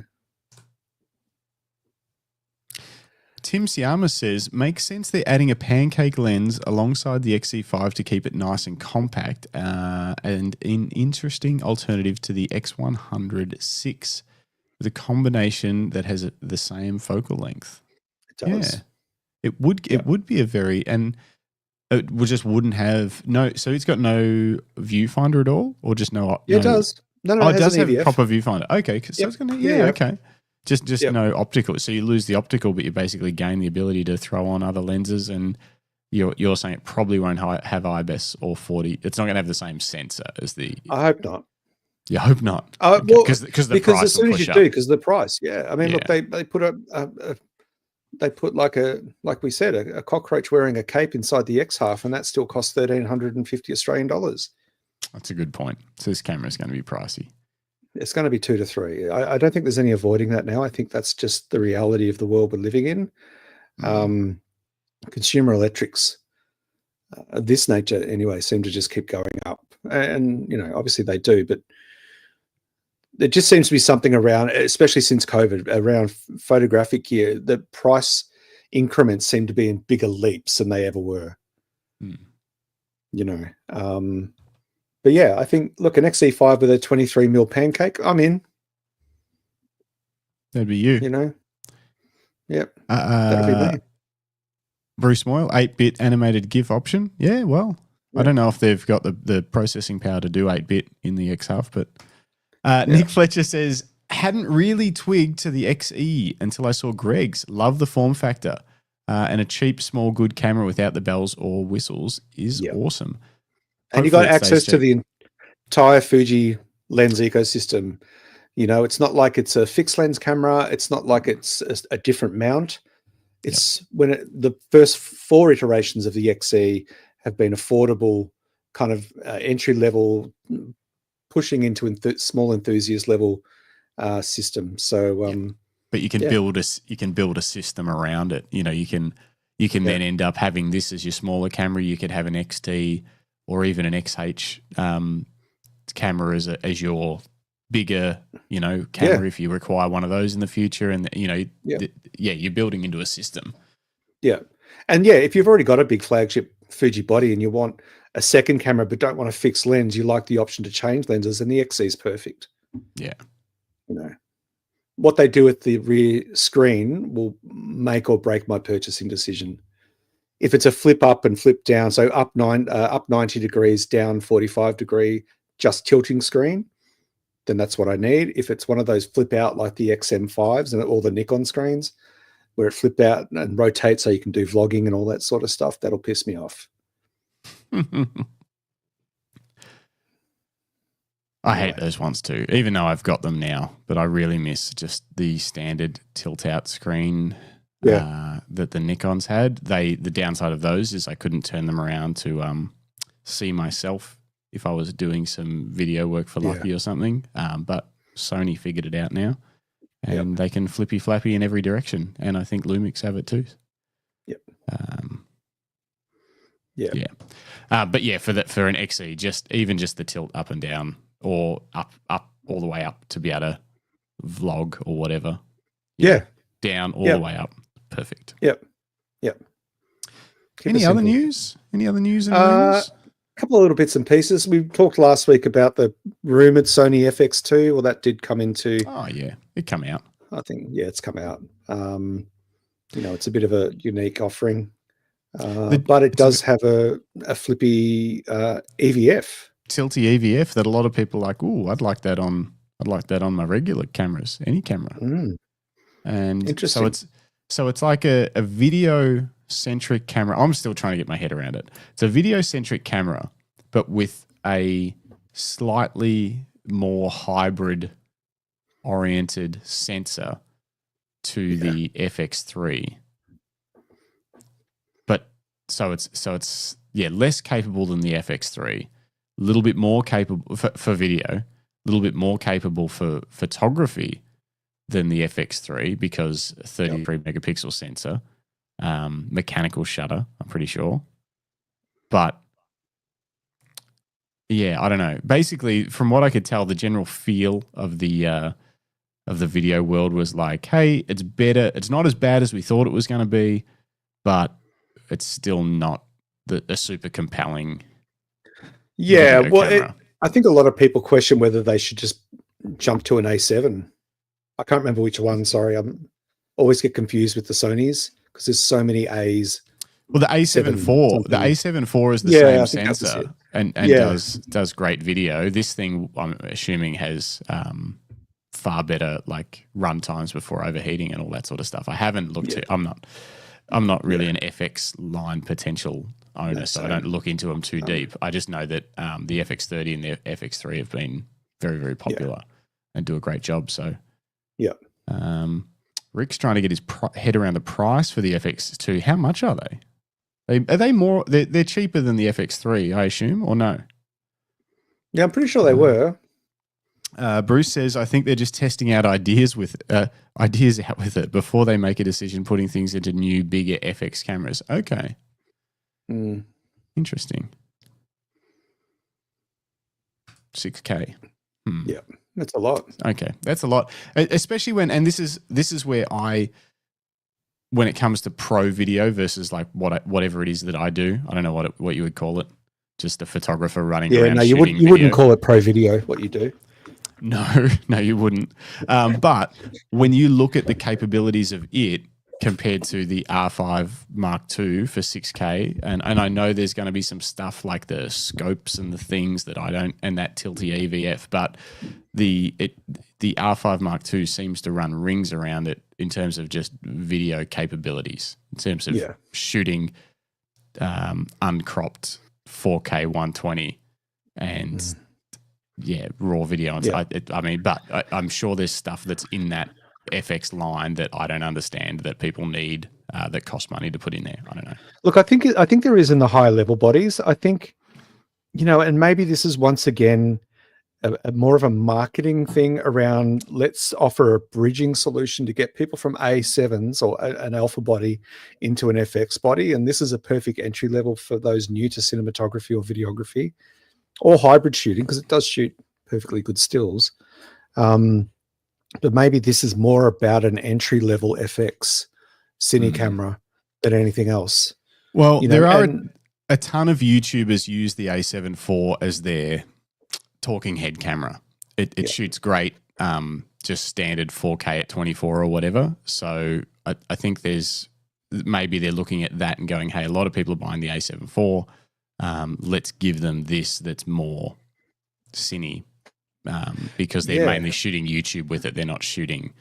Tim Siama says, makes sense they're adding a pancake lens alongside the XE5 to keep it nice and compact, and an interesting alternative to the X100 with a combination that has the same focal length. It does. Yeah. It would be a very, and it just wouldn't have so it's got no viewfinder at all, or just no. Yeah, it does. No, it does have a proper viewfinder. Okay, so it's gonna okay. Just no optical. So you lose the optical, but you basically gain the ability to throw on other lenses, and you're saying it probably won't have IBIS or 40. It's not going to have the same sensor as the. I hope not. You hope not. Because the price as soon as you do, because the price. Yeah, I mean, look, they put they put like we said, a cockroach wearing a cape inside the X half, and that still costs 1,350 Australian dollars. That's a good point. So this camera is going to be pricey. It's going to be 2 to 3. I don't think there's any avoiding that now. I think that's just the reality of the world we're living in. Consumer electrics of this nature, anyway, seem to just keep going up. And, obviously they do, but there just seems to be something around, especially since COVID, around photographic gear, the price increments seem to be in bigger leaps than they ever were. But yeah, I think, look, an XE5 with a 23mm pancake, I'm in. That'd be you. Yep. That'd be me. Bruce Moyle, 8-bit animated GIF option. Yeah, well, I don't know if they've got the processing power to do 8-bit in the X half, but Nick Fletcher says, hadn't really twigged to the XE until I saw Greg's. Love the form factor. And a cheap, small, good camera without the bells or whistles is awesome. And you got access to the entire Fuji lens ecosystem. It's not like it's a fixed lens camera. It's not like it's a different mount. It's the first 4 iterations of the XE have been affordable, kind of entry level, pushing into small enthusiast level system. So, but you can build a system around it. You can then end up having this as your smaller camera. You could have an XT or even an XH camera as your bigger, camera if you require one of those in the future. And, you're building into a system. Yeah. And if you've already got a big flagship Fuji body and you want a second camera but don't want a fixed lens, you like the option to change lenses, and the XE is perfect. Yeah. What they do with the rear screen will make or break my purchasing decision. If it's a flip up and flip down, so up 90 degrees, down 45 degree, just tilting screen, then that's what I need. If it's one of those flip out like the XM5s and all the Nikon screens, where it flipped out and rotates so you can do vlogging and all that sort of stuff. That'll piss me off. I hate those ones too, even though I've got them now, but I really miss just the standard tilt-out screen that the Nikons had. The downside of those is I couldn't turn them around to see myself if I was doing some video work for Lucky or something, but Sony figured it out now, and they can flippy-flappy in every direction, and I think Lumix have it too. Yep. But yeah, for an XE, just the tilt up and down, or up all the way up to be able to vlog or whatever. Down all the way up. Perfect. Yep. Any other news? Any other news and rumors? A couple of little bits and pieces. We talked last week about the rumored Sony FX2. Well, that did come into. Oh yeah, it come out. I think it's come out. It's a bit of a unique offering, but it does have a flippy EVF. Tilty EVF that a lot of people are like, ooh, I'd like that on my regular cameras, any camera. And interesting. So it's like a video centric camera. I'm still trying to get my head around it. It's a video centric camera, but with a slightly more hybrid oriented sensor to the FX3. But so it's less capable than the FX3. A little bit more capable for video, a little bit more capable for photography than the FX3 because 33 megapixel sensor, mechanical shutter, I'm pretty sure. But yeah, I don't know. Basically, from what I could tell, the general feel of the video world was like, hey, it's better. It's not as bad as we thought it was going to be, but it's still not a super compelling. Yeah, well, I think a lot of people question whether they should just jump to an A7. I can't remember which one. Sorry, I'm always get confused with the Sonys because there's so many A's. Well, the A74, the A74 is the same sensor and does great video. This thing, I'm assuming, has far better like run times before overheating and all that sort of stuff. I haven't looked at. I'm not really an FX line potential owner, so I don't look into them too deep. I just know that the FX30 and the FX3 have been very, very popular and do a great job. So, Rick's trying to get his head around the price for the FX2. How much are they? Are they more? They're cheaper than the FX3, I assume, or no? Yeah, I'm pretty sure they were. Bruce says, I think they're just testing out ideas out with it before they make a decision putting things into new, bigger FX cameras. Okay. Interesting. 6K. Yeah, that's a lot. Okay, that's a lot. Especially and this is where when it comes to pro video versus like whatever it is that I do, I don't know what you would call it. Just a photographer running around. You wouldn't call it pro video, what you do. No, you wouldn't. But when you look at the capabilities of it compared to the R5 Mark II for 6K, and I know there's going to be some stuff like the scopes and the things that I don't, and that tilty EVF, but the R5 Mark II seems to run rings around it in terms of just video capabilities, in terms of shooting uncropped 4K 120 and raw video. But I'm sure there's stuff that's in that FX line that I don't understand that people need that cost money to put in there. I don't know. Look, I think there is in the higher level bodies. I think, and maybe this is once again a more of a marketing thing around let's offer a bridging solution to get people from A7s or an alpha body into an FX body. And this is a perfect entry level for those new to cinematography or videography or hybrid shooting, because it does shoot perfectly good stills. But maybe this is more about an entry level FX cine camera than anything else. Well, there are a ton of YouTubers use the A7 IV as their talking head camera. It shoots great, just standard 4K at 24 or whatever. So I think maybe they're looking at that and going, hey, a lot of people are buying the A7 IV. Let's give them this that's more cine, because they're mainly shooting YouTube with it. They're not shooting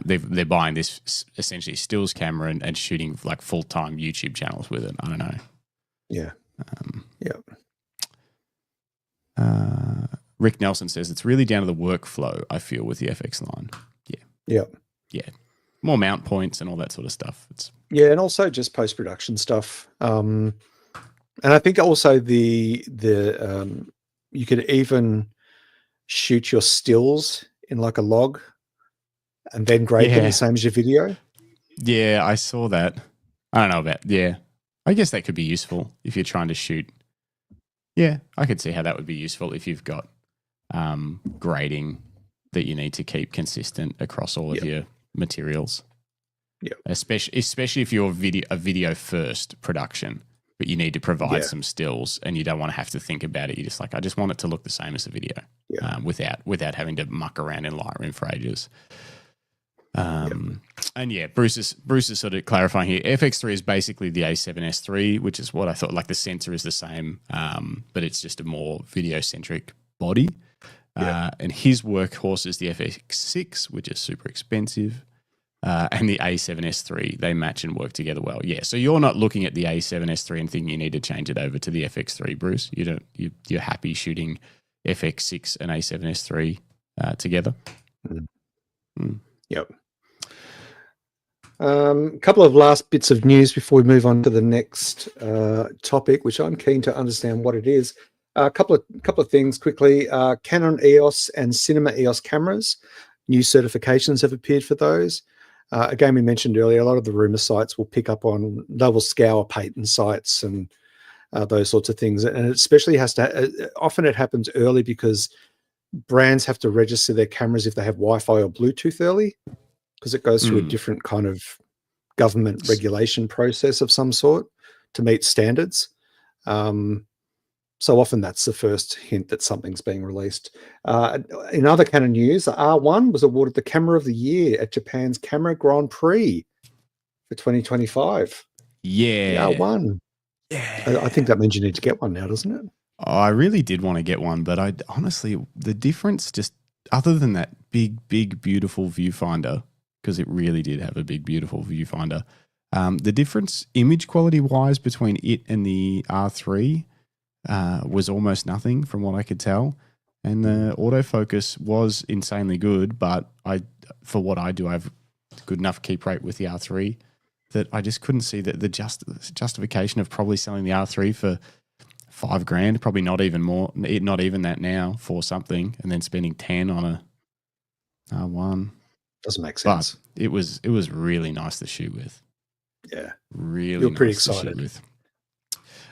they're buying this essentially stills camera and shooting like full-time YouTube channels with it. I don't know. Yeah. Rick Nelson says it's really down to the workflow, I feel, with the FX line. Yeah. More mount points and all that sort of stuff. And also just post-production stuff. And I think also the you could even shoot your stills in like a log and then grade them the same as your video. Yeah, I saw that. I don't know about, I guess that could be useful if you're trying to shoot. Yeah, I could see how that would be useful if you've got grading that you need to keep consistent across all of your materials. Yeah, especially if you're a video first production, but you need to provide some stills and you don't want to have to think about it. You're just like, I just want it to look the same as the video, without having to muck around in Lightroom for ages. And Bruce is sort of clarifying here. FX3 is basically the A7S3, which is what I thought. Like the sensor is the same, but it's just a more video centric body. And his workhorse is the FX6, which is super expensive, and the A7S3. They match and work together well. Yeah, so you're not looking at the A7S3 and thinking you need to change it over to the FX3, Bruce. You don't. You're happy shooting FX6 and A7S3 together. Yep. A couple of last bits of news before we move on to the next topic, which I'm keen to understand what it is. A couple of things quickly. Canon EOS and Cinema EOS cameras, new certifications have appeared for those. Again, we mentioned earlier, a lot of the rumor sites will pick up on, they will scour patent sites and those sorts of things. And it especially often it happens early because brands have to register their cameras if they have Wi-Fi or Bluetooth early, because it goes through a different kind of government regulation process of some sort to meet standards. So often that's the first hint that something's being released. In other Canon news, the R1 was awarded the Camera of the Year at Japan's Camera Grand Prix for 2025. Yeah. The R1. Yeah. I think that means you need to get one now, doesn't it? Oh, I really did want to get one, but I honestly, the difference just, other than that big, beautiful viewfinder, because it really did have a big, beautiful viewfinder, the difference image quality wise between it and the R3 was almost nothing from what I could tell. And the autofocus was insanely good, but for what I do, I have good enough keep rate with the R3 that I just couldn't see the justification of probably selling the R3 for $5,000, probably not even more, not even that now for something, and then spending 10 on a R1. Doesn't make sense. But it was really nice to shoot with. Yeah. Really You're nice pretty to excited. shoot with.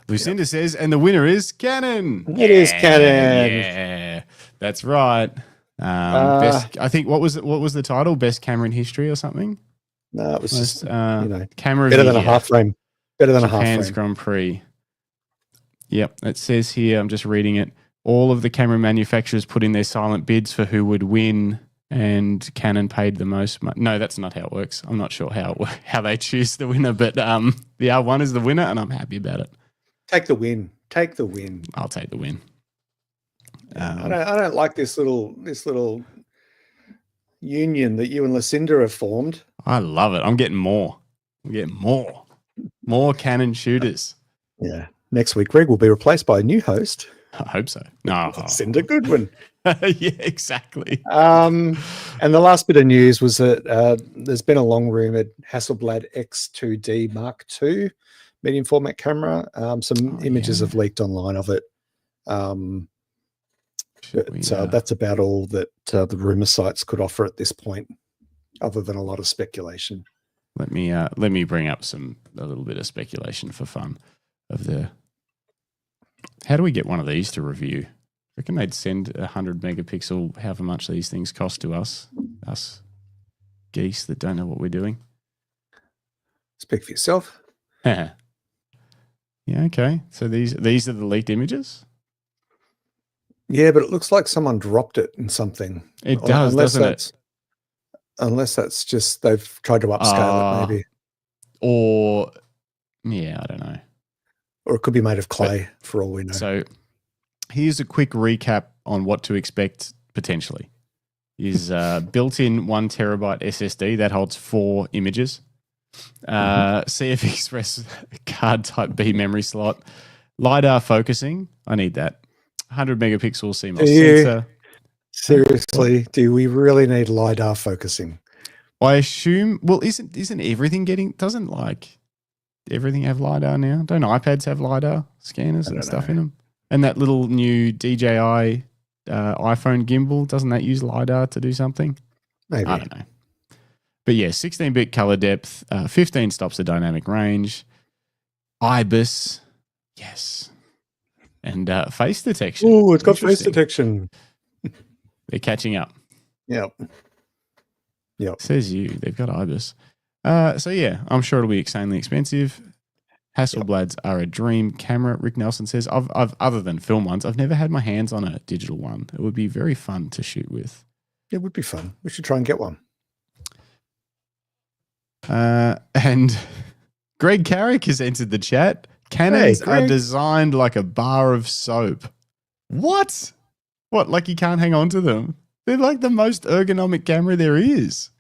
Lucinda says, and the winner is Canon. It is Canon. Yeah, that's right. Best, I think, what was the title? Best camera in history or something? No, it was just, camera better than a half frame. Better than a half frame. Japan's Grand Prix. Yep, it says here, I'm just reading it, all of the camera manufacturers put in their silent bids for who would win, and Canon paid the most money. No, that's not how it works. I'm not sure how they choose the winner, but the R1 is the winner, and I'm happy about it. Take the win. Take the win. I'll take the win. I don't like this little union that you and Lucinda have formed. I love it. I'm getting more. More Canon shooters. Yeah. Next week, Greg will be replaced by a new host. I hope so. No, Lucinda Goodwin. Yeah, exactly. And the last bit of news was that there's been a long rumored Hasselblad X2D Mark II medium format camera. Some images have leaked online of it. That's about all that the rumor sites could offer at this point, other than a lot of speculation. Let me bring up a little bit of speculation for fun of the. How do we get one of these to review? I reckon they'd send 100 megapixel, however much these things cost to us geese that don't know what we're doing. Speak for yourself. Yeah, okay. So these are the leaked images? Yeah, but it looks like someone dropped it in something. It does, doesn't it? Unless that's just they've tried to upscale it, maybe. Or, yeah, I don't know. Or it could be made of clay, for all we know. So here's a quick recap on what to expect potentially. is built-in 1 terabyte SSD that holds 4 images. CF Express card type B memory slot. LiDAR focusing. I need that. 100 megapixel CMOS sensor. Seriously, do we really need LiDAR focusing? I assume, well, isn't everything doesn't like everything have LiDAR now? Don't iPads have LiDAR scanners and stuff in them? And that little new DJI iPhone gimbal, doesn't that use LiDAR to do something? Maybe. I don't know. But yeah, 16-bit color depth, 15 stops of dynamic range, IBIS, yes, and face detection. Oh, it's got face detection. They're catching up. Yep. Says you. They've got IBIS. So yeah, I'm sure it'll be insanely expensive. Hasselblads are a dream camera. Rick Nelson says, I've other than film ones, I've never had my hands on a digital one. It would be very fun to shoot with. It would be fun. We should try and get one. And Greg Carrick has entered the chat. Canons are designed like a bar of soap. What? What, like you can't hang on to them? They're like the most ergonomic camera there is.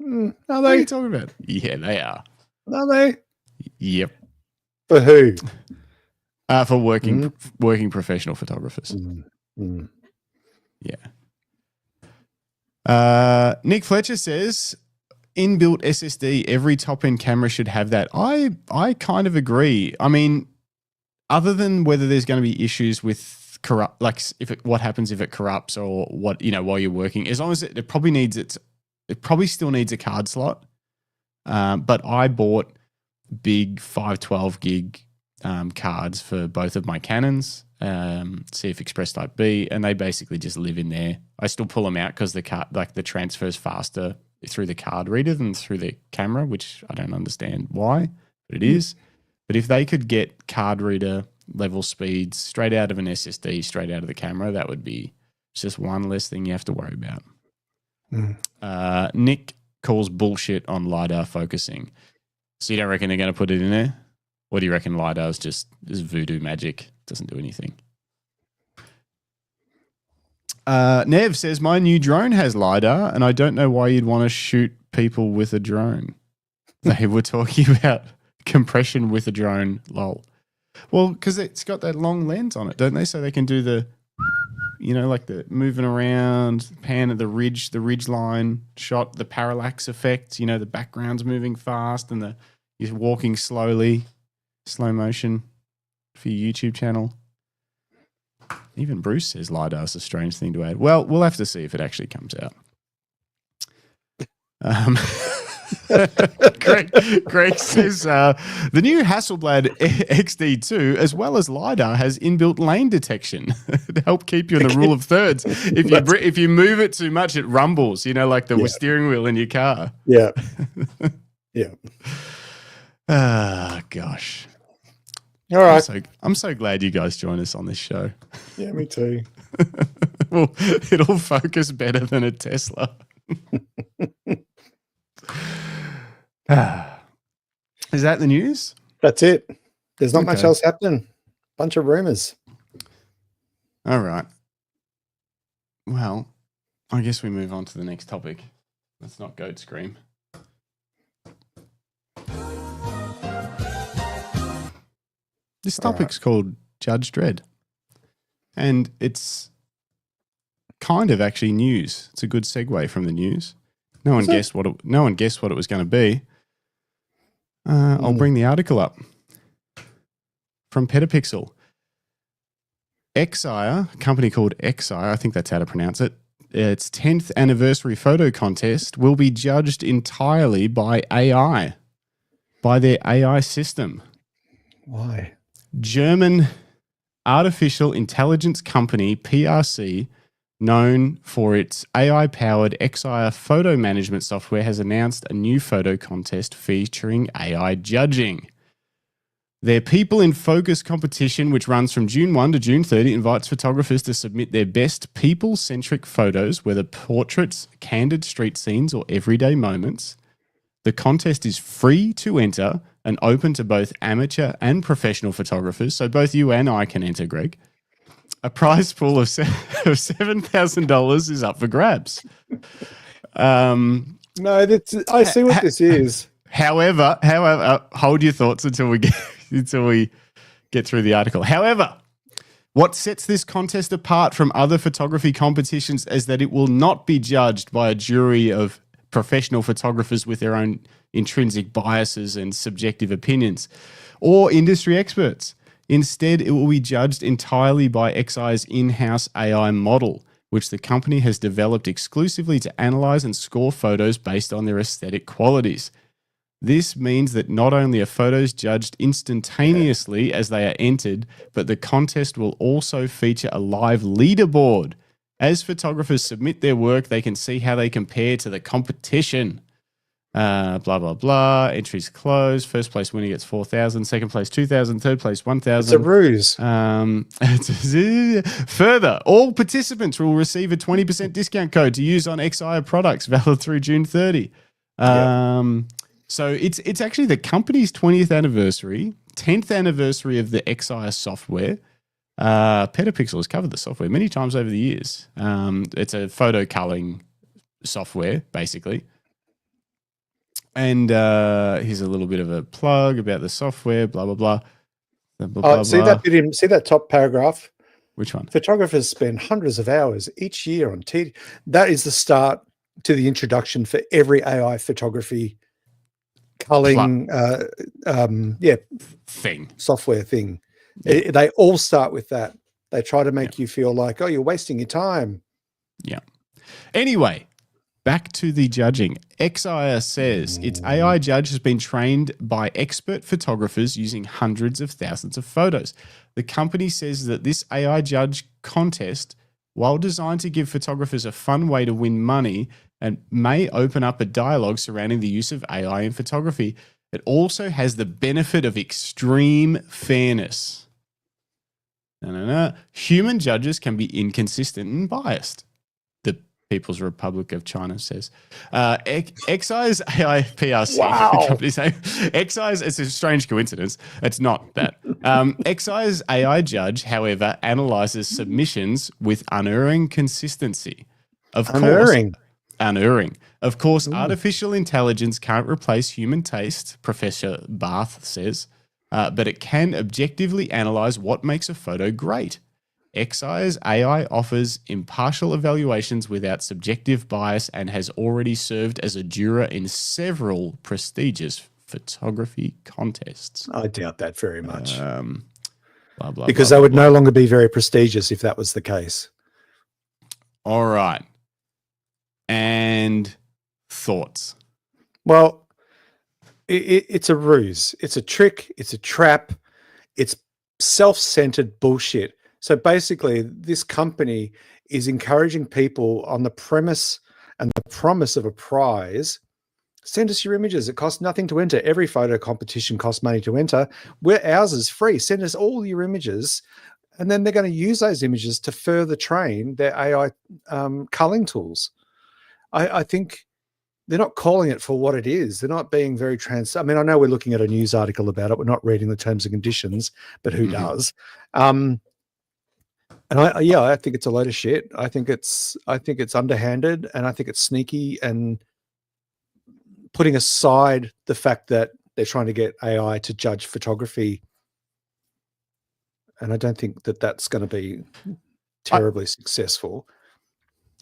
Are they? What are you talking about? Yeah, they are. Are they? Yep. For who? For working professional photographers. Yeah. Nick Fletcher says, inbuilt SSD, every top-end camera should have that. I kind of agree. I mean, other than whether there's going to be issues with what happens if it corrupts or what, while you're working, as long as it probably still needs a card slot. But I bought big 512 gig cards for both of my Canons, CF Express Type B, and they basically just live in there. I still pull them out because the transfer's faster through the card reader than through the camera, which I don't understand why, but it is. But if they could get card reader level speeds straight out of an SSD, straight out of the camera, that would be just one less thing you have to worry about. Nick calls bullshit on LiDAR focusing. So you don't reckon they're going to put it in there? Or do you reckon LiDAR is just voodoo magic? Doesn't do anything. Nev says, my new drone has LiDAR and I don't know why you'd want to shoot people with a drone. They were talking about compression with a drone, lol. Well, because it's got that long lens on it, don't they? So they can do the, like the moving around, pan at the ridge line shot, the parallax effect, the background's moving fast and you're walking slowly, slow motion for your YouTube channel. Even Bruce says LiDAR is a strange thing to add. Well, we'll have to see if it actually comes out. Greg says the new Hasselblad XD2, as well as LiDAR, has inbuilt lane detection to help keep you in the rule of thirds. If you move it too much, it rumbles. Like the steering wheel in your car. Yeah. Yeah. Ah, gosh. All right. I'm so glad you guys join us on this show. Yeah, me too. Well, it'll focus better than a Tesla. Is that the news? That's it. There's not much else happening. Bunch of rumors. All right. Well, I guess we move on to the next topic. Let's not goat scream. This topic's called Judge Dredd. And it's kind of actually news. It's a good segue from the news. No one guessed what it was going to be. I'll bring the article up from Petapixel. Exire, a company called Exire, I think that's how to pronounce it. Its 10th anniversary photo contest will be judged entirely by AI, by their AI system. Why? German artificial intelligence company PRC, known for its AI-powered Exire photo management software, has announced a new photo contest featuring AI judging. Their People in Focus competition, which runs from June 1 to June 30, invites photographers to submit their best people-centric photos, whether portraits, candid street scenes, or everyday moments. The contest is free to enter and open to both amateur and professional photographers, so both you and I can enter, Greg. a prize pool of $7,000 is up for grabs. No, I see what this is. However, hold your thoughts until we get through the article. However, what sets this contest apart from other photography competitions is that it will not be judged by a jury of professional photographers with their own intrinsic biases and subjective opinions, or industry experts. Instead, it will be judged entirely by XI's in-house AI model, which the company has developed exclusively to analyze and score photos based on their aesthetic qualities. This means that not only are photos judged instantaneously as they are entered, but the contest will also feature a live leaderboard. As photographers submit their work, they can see how they compare to the competition. Blah, blah, blah. Entries closed. First place winner gets 4,000. Second place, 2,000. Third place, 1,000. It's a ruse. Further, all participants will receive a 20% discount code to use on XI products valid through June 30. So it's actually the company's 20th anniversary, 10th anniversary of the XI software. Petapixel has covered the software many times over the years. It's a photo culling software, basically. And here's a little bit of a plug about the software, blah, blah, blah. See that top paragraph? Which one? Photographers spend hundreds of hours each year on TD. That is the start to the introduction for every AI photography culling software thing. Yeah. They all start with that. They try to make you feel like, oh, you're wasting your time. Yeah. Anyway, back to the judging. XIA says its AI judge has been trained by expert photographers using hundreds of thousands of photos. The company says that this AI judge contest, while designed to give photographers a fun way to win money and may open up a dialogue surrounding the use of AI in photography, it also has the benefit of extreme fairness. Human judges can be inconsistent and biased, the People's Republic of China says. XI's AI PRC, wow. company's XI's, it's a strange coincidence. It's not that. XI's AI judge, however, analyzes submissions with unerring consistency. Unerring. Of course, artificial intelligence can't replace human taste, Professor Barth says, but it can objectively analyze what makes a photo great. XI's AI offers impartial evaluations without subjective bias and has already served as a juror in several prestigious photography contests. I doubt that very much. Blah, blah, because blah, they would blah. no longer be very prestigious if that was the case. All right. And thoughts? Well, it's a ruse. It's a trick. It's a trap. It's self-centered bullshit. So basically, this company is encouraging people on the premise and the promise of a prize. Send us your images. It costs nothing to enter. Every photo competition costs money to enter. Ours is free. Send us all your images. And then they're going to use those images to further train their AI culling tools. I think they're not calling it for what it is. They're not being very I mean, I know we're looking at a news article about it. We're not reading the terms and conditions, but who does? And I think it's a load of shit. I think it's underhanded, and I think it's sneaky, and putting aside the fact that they're trying to get AI to judge photography. And I don't think that that's going to be terribly successful.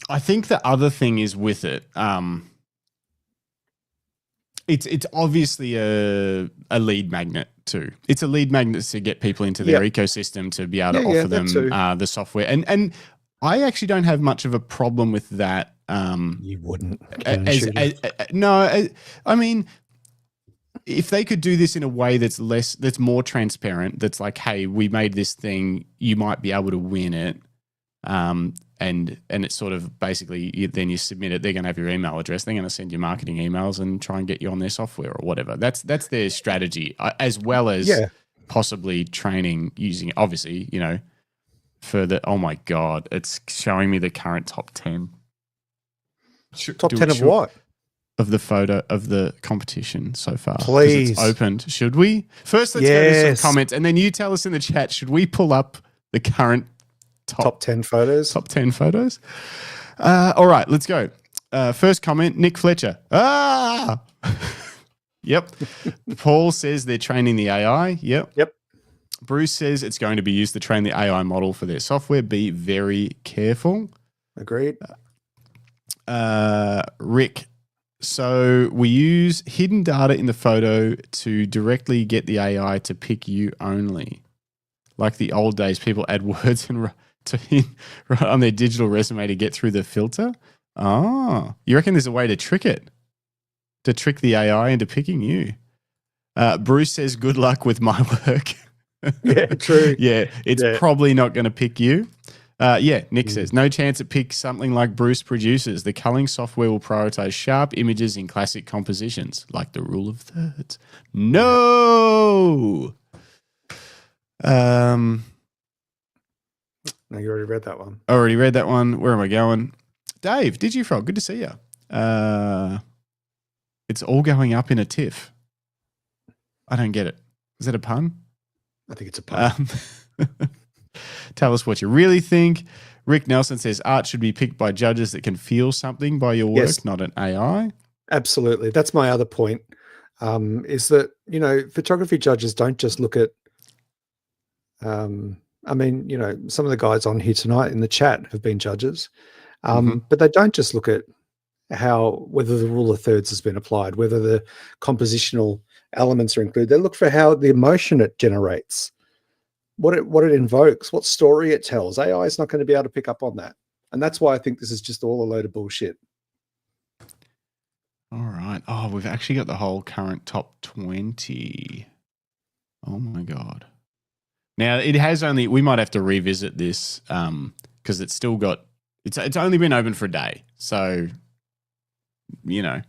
I think the other thing is with it, it's obviously a lead magnet too. It's a lead magnet to get people into their ecosystem to be able to offer them the software. And I actually don't have much of a problem with that. You wouldn't. No, I mean, if they could do this in a way that's more transparent, that's like, hey, we made this thing, you might be able to win it. And it's sort of basically then you submit it, they're going to have your email address, they're going to send you marketing emails and try and get you on their software or whatever. That's their strategy, as well as possibly training using, obviously, further. Oh my God, it's showing me the current top 10. Top 10 of what? Of the photo of the competition so far. Please. It's opened. Should we? First, let's go to some comments, and then you tell us in the chat, should we pull up the current top 10 photos. Top 10 photos. All right, let's go. First comment, Nick Fletcher. Yep. Paul says they're training the AI. Yep. Bruce says it's going to be used to train the AI model for their software. Be very careful. Agreed. Rick, so we use hidden data in the photo to directly get the AI to pick you only. Like the old days, people add words and write on their digital resume to get through the filter. Oh, you reckon there's a way to trick it? To trick the AI into picking you? Bruce says, good luck with my work. Yeah, true. Yeah, it's probably not going to pick you. Nick says, no chance it picks something like Bruce produces. The culling software will prioritize sharp images in classic compositions, like the rule of thirds. No! No, you already read that one. Already read that one. Where am I going? Dave, Digifrog, good to see you. It's all going up in a tiff. I don't get it. Is that a pun? I think it's a pun. Tell us what you really think. Rick Nelson says art should be picked by judges that can feel something by your work, not an AI. Absolutely. That's my other point, is that, photography judges don't just look at, some of the guys on here tonight in the chat have been judges, but they don't just look at whether the rule of thirds has been applied, whether the compositional elements are included. They look for how the emotion it generates, what it invokes, what story it tells. AI is not going to be able to pick up on that. And that's why I think this is just all a load of bullshit. All right. Oh, we've actually got the whole current top 20. Oh my God. Now it has only, we might have to revisit this because it's still got, it's only been open for a day. So, anyway.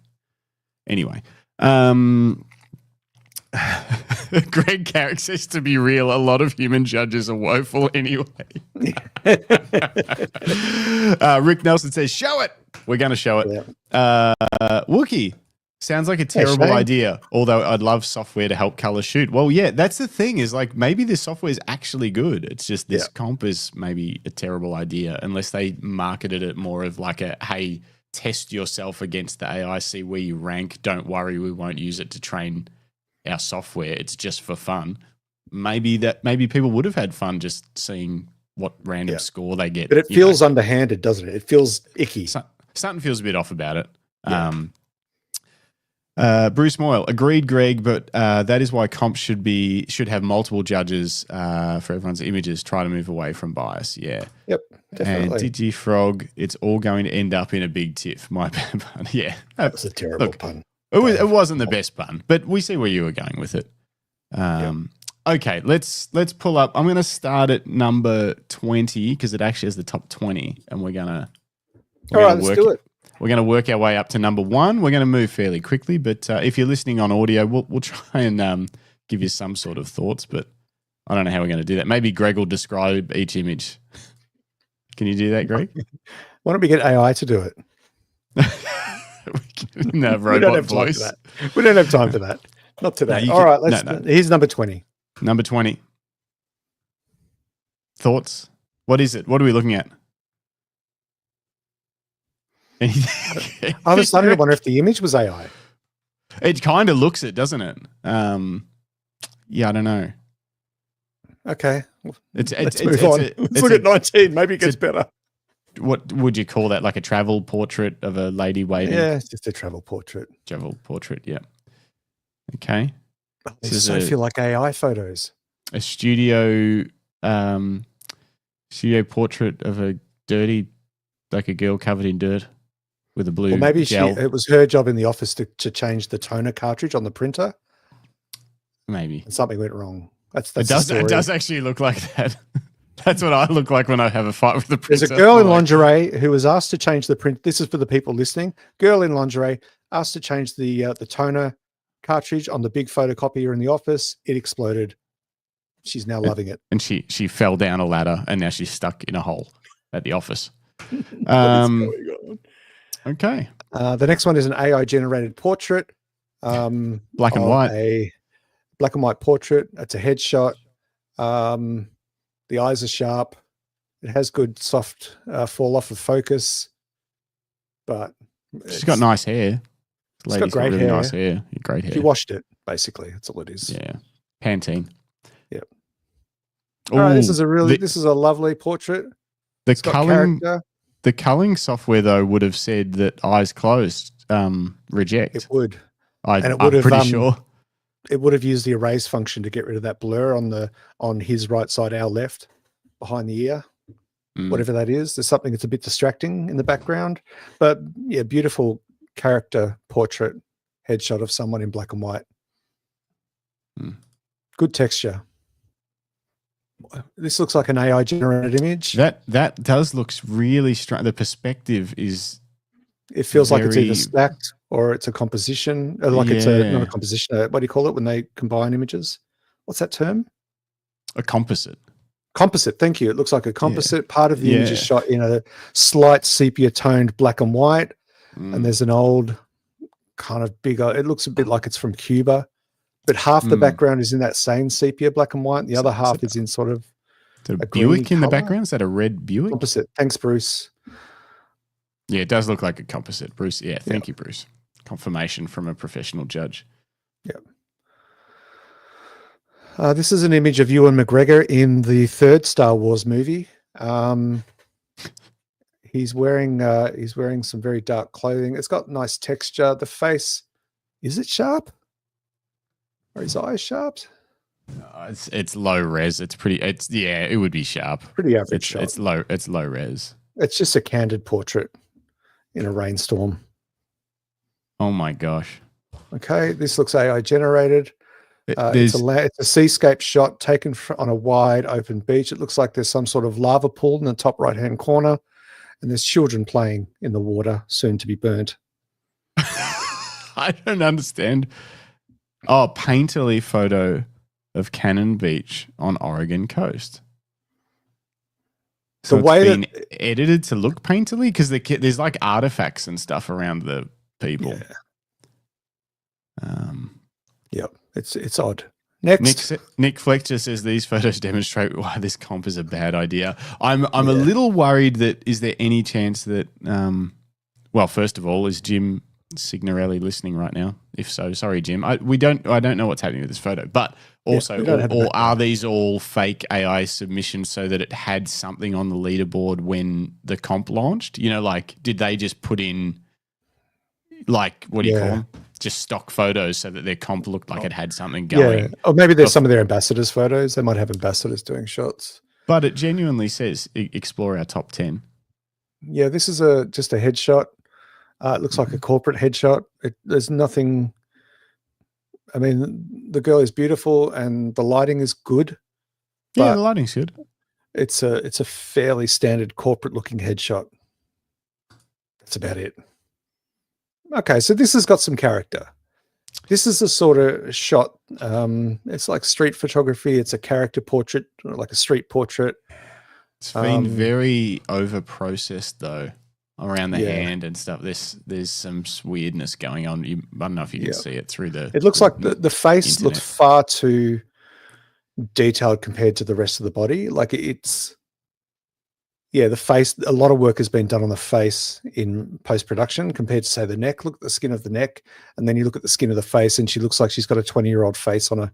Greg Carrick says, to be real, a lot of human judges are woeful anyway. Rick Nelson says, show it. We're going to show it. Yeah. Wookie, sounds like a terrible idea, although I'd love software to help color shoot. Well, yeah, that's the thing is like maybe this software is actually good. It's just this comp is maybe a terrible idea unless they marketed it more of like a, hey, test yourself against the AI, see where you rank. Don't worry, we won't use it to train our software. It's just for fun. Maybe people would have had fun just seeing what random score they get. But it feels underhanded, doesn't it? It feels icky. Something feels a bit off about it. Yeah. Bruce Moyle, agreed, Greg, but that is why comps should have multiple judges for everyone's images. Try to move away from bias. Yeah. Yep, definitely. And Digifrog, it's all going to end up in a big tiff. My bad pun. Yeah. That was a terrible pun. It wasn't the best pun, but we see where you were going with it. Okay, let's pull up. I'm going to start at number 20 because it actually has the top 20, and let's do it. We're going to work our way up to number 1. We're going to move fairly quickly, but if you're listening on audio, we'll try and give you some sort of thoughts, but I don't know how we're going to do that. Maybe Greg will describe each image. Can you do that, Greg? Why don't we get AI to do it? No, robot voice. We don't have time for that. Not today. All right, here's number 20. Number 20. Thoughts? What is it? What are we looking at? I was starting to wonder if the image was AI. It kind of looks it, doesn't it? Yeah, I don't know. Okay. Let's move on. Let's look at 19. Maybe it gets better. What would you call that? Like a travel portrait of a lady waving? Yeah, it's just a travel portrait. Travel portrait, yeah. Okay. They so feel like AI photos. A studio portrait of a dirty, like a girl covered in dirt with a blue Well, maybe gel. it was her job in the office to change the toner cartridge on the printer. Maybe. And something went wrong. It does actually look like that. That's what I look like when I have a fight with the printer. There's a girl in lingerie who was asked to change the print. This is for the people listening. Girl in lingerie asked to change the toner cartridge on the big photocopier in the office. It exploded. She's now loving it. And she fell down a ladder and now she's stuck in a hole at the office. What is going on? Okay. The next one is an AI generated portrait. Black and white. A black and white portrait. It's a headshot. The eyes are sharp. It has good soft fall off of focus, but she's got nice hair. She's got great really hair. Nice hair. Great hair. She washed it, basically. That's all it is. Yeah. Pantene. Yep. All right, this is a lovely portrait. The culling software though would have said that eyes closed, reject. It would. I'm pretty sure. It would have used the erase function to get rid of that blur on his right side, our left, behind the ear. Whatever that is. There's something that's a bit distracting in the background. But yeah, beautiful character portrait headshot of someone in black and white. Good texture. This looks like an AI generated image. That does look really strange. The perspective is. It feels like it's either stacked or it's a composition. It's not a composition. What do you call it when they combine images? What's that term? A composite. Composite. Thank you. It looks like a composite. Part of the image is shot in a slight sepia toned black and white. And there's an old kind of bigger, it looks a bit like it's from Cuba, but half the background is in that same sepia black and white. And the other half is in sort of a Buick in the background. Is that a red Buick? Composite. Thanks, Bruce. Yeah, it does look like a composite. Bruce. Yeah. Thank you, Bruce. Confirmation from a professional judge. Yeah. This is an image of Ewan McGregor in the third Star Wars movie. He's wearing some very dark clothing. It's got nice texture. The face, is it sharp? Are his eyes sharp? It's low res. It would be sharp. Pretty average shot. It's low res. It's just a candid portrait in a rainstorm. Oh my gosh. Okay, this looks AI generated. It's a seascape shot taken on a wide open beach. It looks like there's some sort of lava pool in the top right-hand corner, and there's children playing in the water, soon to be burnt. I don't understand. Oh, painterly photo of Cannon Beach on Oregon coast. So it's been edited to look painterly because there's like artifacts and stuff around the people. Yeah. Yep. It's odd. Next, Nick Fletcher says these photos demonstrate why this comp is a bad idea. I'm a little worried that is there any chance that well, first of all, is Jim Signorelli listening right now? If so, sorry, Jim. I don't know what's happening with this photo, but also, or are these all fake AI submissions so that it had something on the leaderboard when the comp launched? You know, like did they just put in like what do you call them? Just stock photos so that their comp looked like it had something going. Yeah. Or maybe there's some of their ambassadors' photos. They might have ambassadors doing shots. But it genuinely says explore our top 10. Yeah, this is just a headshot. It looks like a corporate headshot. There's nothing. I mean, the girl is beautiful and the lighting is good. Yeah, the lighting's good. It's a fairly standard corporate looking headshot. That's about it. Okay, so this has got some character. This is a sort of shot. It's like street photography. It's a character portrait, like a street portrait. It's been very over-processed, though, around the hand and stuff. There's some weirdness going on. I don't know if you can see it through the. It looks like the face looks far too detailed compared to the rest of the body. Like it's. Yeah, the face, a lot of work has been done on the face in post-production compared to, say, the neck. Look at the skin of the neck, and then you look at the skin of the face, and she looks like she's got a 20-year-old face on a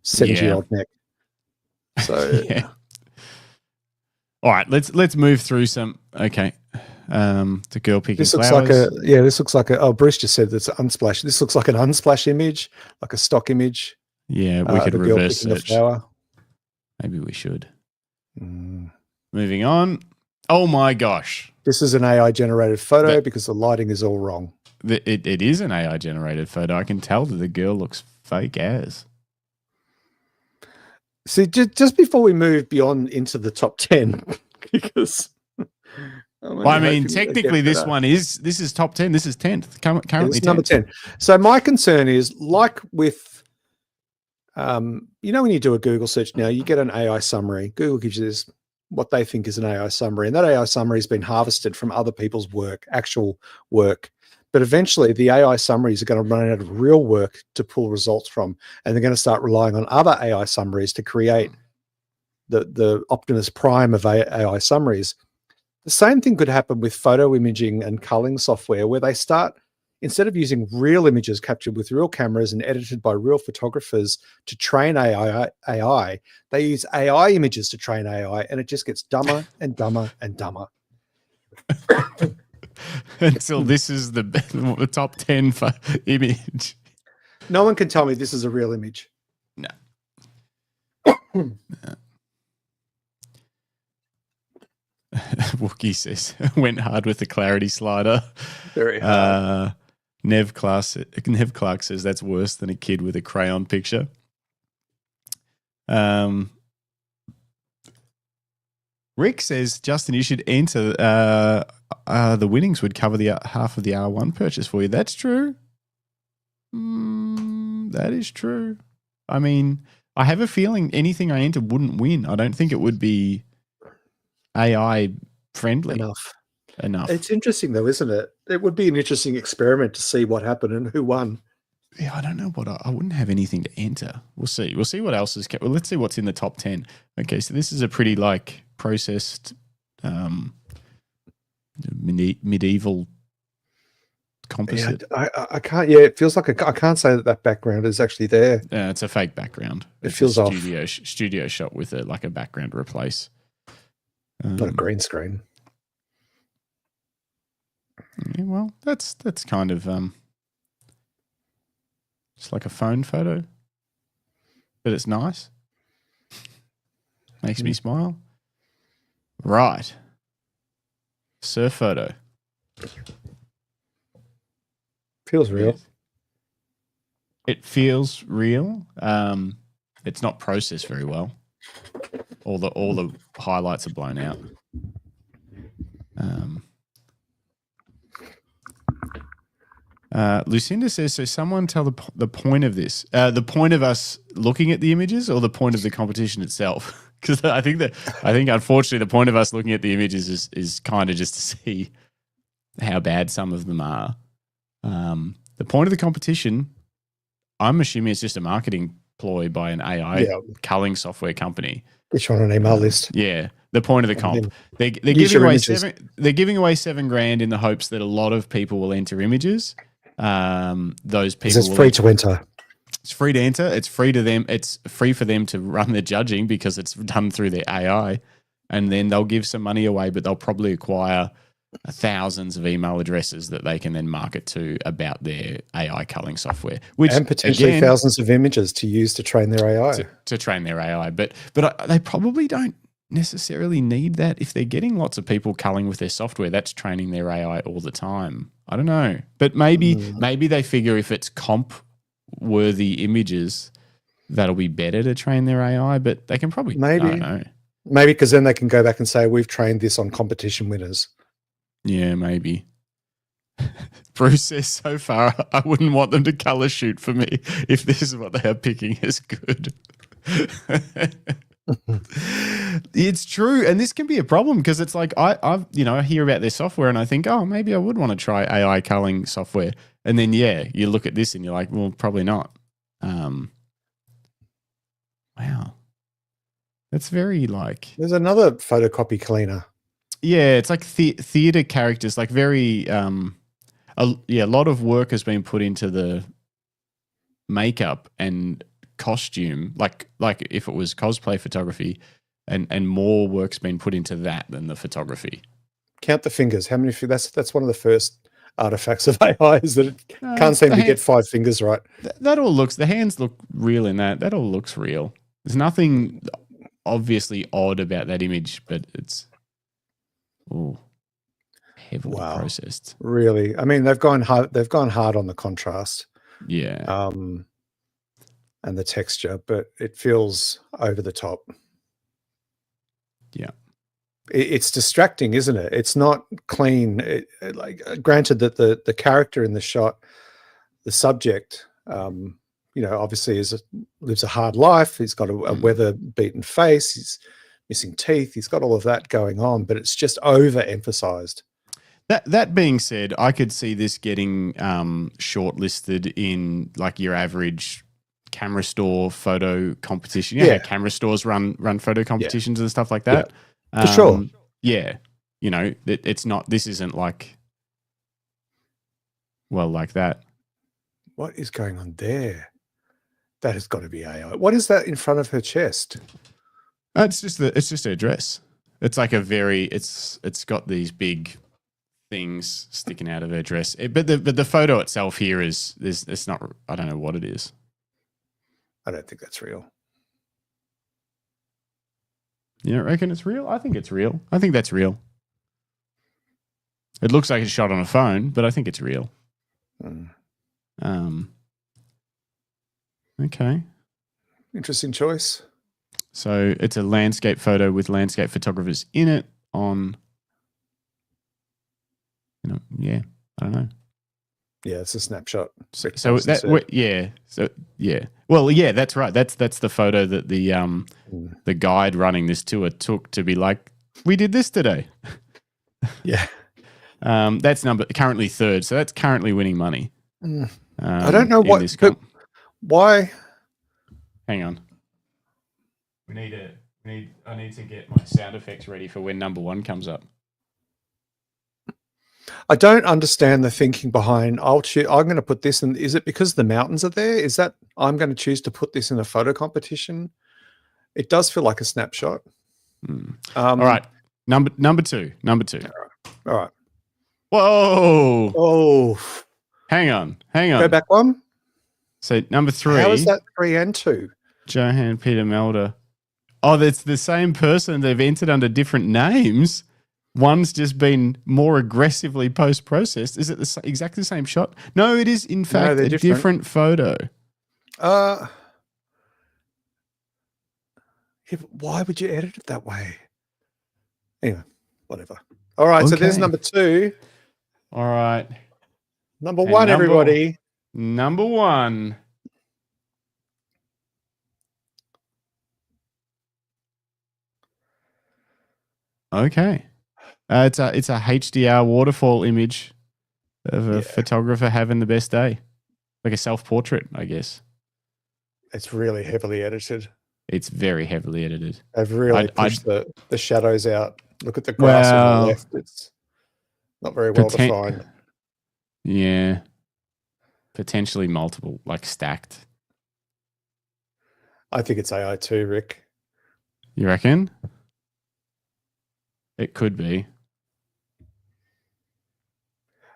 70-year-old neck. So, All right, let's move through some. Okay, the girl picking this looks flowers. This looks like a. Oh, Bruce just said that's unsplash. This looks like an unsplash image, like a stock image. Yeah, we could reverse search. Maybe we should. Moving on. Oh my gosh. This is an AI generated photo because the lighting is all wrong. It is an AI generated photo. I can tell that the girl looks fake as. See, just before we move beyond into the top 10, because I mean, technically this is top 10. This is 10th. Currently number 10. So my concern is, like with when you do a Google search now, you get an AI summary. Google gives you this what they think is an AI summary. And that AI summary has been harvested from other people's work, actual work. But eventually the AI summaries are going to run out of real work to pull results from. And they're going to start relying on other AI summaries to create the Optimus Prime of AI summaries. The same thing could happen with photo imaging and culling software, where they start, instead of using real images captured with real cameras and edited by real photographers to train AI, they use AI images to train AI, and it just gets dumber and dumber and dumber. Until this is the top 10 for image. No one can tell me this is a real image. No. Wookie says, went hard with the clarity slider. Very hard. Nev Clark says that's worse than a kid with a crayon picture. Rick says, Justin, you should enter the winnings would cover the half of the R1 purchase for you. That's true. That is true. I mean, I have a feeling anything I enter wouldn't win. I don't think it would be AI friendly enough. It's interesting though, isn't it? It would be an interesting experiment to see what happened and who won. Yeah, I don't know what I wouldn't have anything to enter. We'll see. We'll see what else is. Well, let's see what's in the top 10. Okay, so this is a pretty like processed medieval composite. Yeah, I can't. Yeah, it feels like I can't say that background is actually there. It's a fake background. It feels off. Studio shot with a background replace. Not a green screen. Yeah, well, that's kind of just like a phone photo, but it's nice. Makes me smile. Right. Surf photo. Feels real. It feels real. It's not processed very well. All the highlights are blown out. Lucinda says, so someone tell the point of this. The point of us looking at the images or the point of the competition itself? Because I think unfortunately the point of us looking at the images is kind of just to see how bad some of them are. The point of the competition, I'm assuming it's just a marketing ploy by an AI culling software company. Get you on an email list. Yeah. The point of the comp. They're giving away $7,000 in the hopes that a lot of people will enter images. Those people. It's free to enter. It's free to enter. It's free to them. It's free for them to run the judging because it's done through their AI. And then they'll give some money away, but they'll probably acquire thousands of email addresses that they can then market to about their AI culling software, and potentially thousands of images to use to train their AI. To train their AI, but they probably don't necessarily need that. If they're getting lots of people culling with their software, that's training their AI all the time. I don't know, but maybe they figure if it's comp worthy images, that'll be better to train their AI. But they can probably I don't know. Maybe because then they can go back and say we've trained this on competition winners. Yeah, maybe. Bruce says, so far, I wouldn't want them to color shoot for me if this is what they are picking as good. It's true. And this can be a problem because it's like I hear about their software and I think, oh, maybe I would want to try AI culling software. And then, you look at this and you're like, well, probably not. Wow. That's very like... There's another photocopy cleaner. Yeah, it's like theater characters, like very, a lot of work has been put into the makeup and costume, like if it was cosplay photography, and more work's been put into that than the photography. Count the fingers. How many? That's one of the first artifacts of AI is that it can't seem to get 5 fingers right. That all looks. The hands look real in that. That all looks real. There's nothing obviously odd about that image, but it's. Oh, heavily processed. Really? I mean, they've gone hard on the contrast. Yeah. And the texture, but it feels over the top. Yeah. It's distracting, isn't it? It's not clean. Granted that the character in the shot, the subject, obviously lives a hard life. He's got a weather-beaten face. He's missing teeth. He's got all of that going on, but it's just overemphasized. That being said, I could see this getting shortlisted in like your average camera store photo competition. Yeah, how camera stores run photo competitions and stuff like that. For sure. Yeah, it's not. This isn't like that. What is going on there? That has got to be AI. What is that in front of her chest? It's just her dress. It's like it's got these big things sticking out of her dress. But the photo itself here it's not. I don't know what it is. I don't think that's real. You don't reckon it's real? I think it's real. I think that's real. It looks like it's shot on a phone, but I think it's real. Okay. Interesting choice. So it's a landscape photo with landscape photographers in it on, I don't know. Yeah, it's a snapshot. So Well, yeah, that's right. That's the photo that the guide running this tour took to be like, we did this today. Yeah. That's currently third, so that's currently winning money. I don't know why. Hang on. I need to get my sound effects ready for when number one comes up. I don't understand the thinking behind. I'm going to put this in. Is it because the mountains are there? Is that I'm going to choose to put this in a photo competition? It does feel like a snapshot. All right, number two. All right. Whoa! Oh, hang on. Go back one. So number 3. How is that 3 and 2? Johan Peter Melder. Oh, that's the same person. They've entered under different names. One's just been more aggressively post-processed. Is it exactly the same shot? No, it is in fact a different photo. Yeah, why would you edit it that way? Anyway, whatever. All right, so there's number 2. All right. Number 1, everybody. Number 1. Okay. It's a HDR waterfall image of a photographer having the best day. Like a self-portrait, I guess. It's really heavily edited. It's very heavily edited. They've really pushed the shadows out. Look at the grass on the left. It's not very well defined. Yeah. Potentially multiple, like stacked. I think it's AI too, Rick. You reckon? It could be.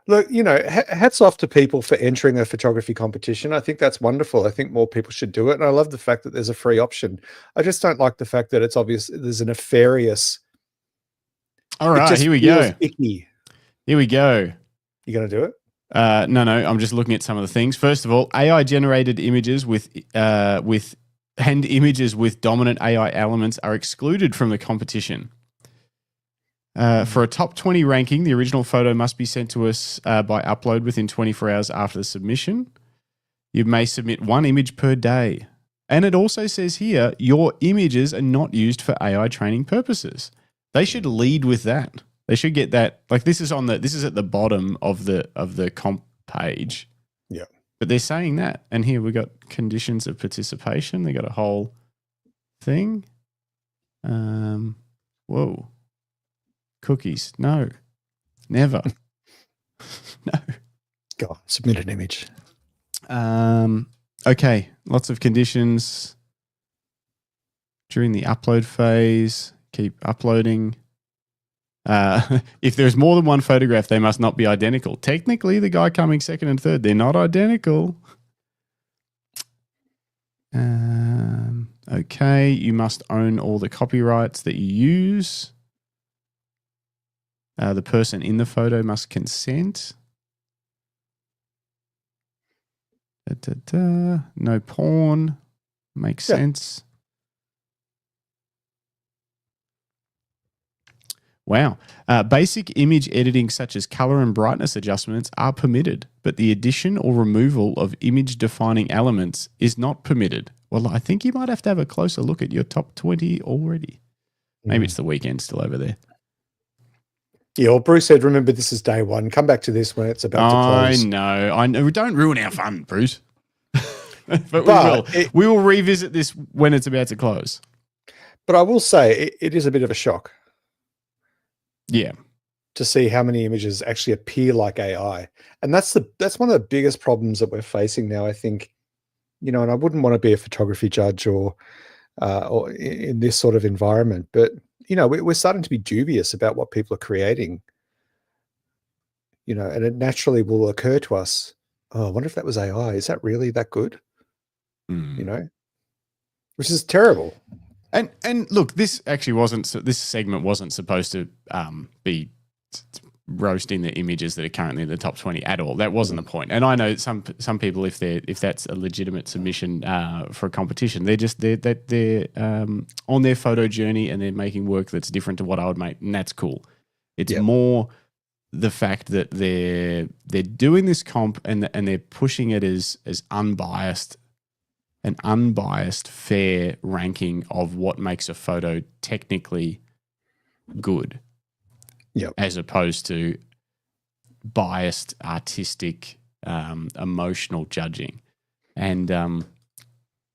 Look, hats off to people for entering a photography competition. I think that's wonderful. I think more people should do it. And I love the fact that there's a free option. I just don't like the fact that it's obvious there's a nefarious. All right, here we go. Icky. Here we go. You going to do it? No. I'm just looking at some of the things. First of all, AI generated images with images with dominant AI elements are excluded from the competition. For a top 20 ranking, the original photo must be sent to us by upload within 24 hours after the submission. You may submit 1 image per day. And it also says here, your images are not used for AI training purposes. They should lead with that. They should get that. Like this is at the bottom of the comp page. Yeah. But they're saying that. And here we got conditions of participation. They got a whole thing. Whoa. Cookies. No. Never. No. Go on, submit an image. Okay. Lots of conditions. During the upload phase, keep uploading. If there's more than one photograph, they must not be identical. Technically, the guy coming second and third, they're not identical. Okay. You must own all the copyrights that you use. The person in the photo must consent. No porn. Makes sense. Wow. Basic image editing such as color and brightness adjustments are permitted, but the addition or removal of image-defining elements is not permitted. Well, I think you might have to have a closer look at your top 20 already. Maybe it's the weekend still over there. Yeah, well, Bruce said, remember, this is day 1. Come back to this when it's about to close. I know. Don't ruin our fun, Bruce. but we will revisit this when it's about to close. But I will say it is a bit of a shock. Yeah. To see how many images actually appear like AI. And that's one of the biggest problems that we're facing now, I think. And I wouldn't want to be a photography judge or in this sort of environment, but we're starting to be dubious about what people are creating. And it naturally will occur to us, oh, I wonder if that was AI. Is that really that good? Which is terrible. And look, this segment wasn't supposed to be roasting the images that are currently in the top 20 at all. That wasn't the point. And I know some people, if that's a legitimate submission for a competition, they're on their photo journey and they're making work that's different to what I would make, and that's cool. It's more the fact that they're doing this comp and they're pushing it as unbiased, an unbiased, fair ranking of what makes a photo technically good. Yep. As opposed to biased, artistic, emotional judging. And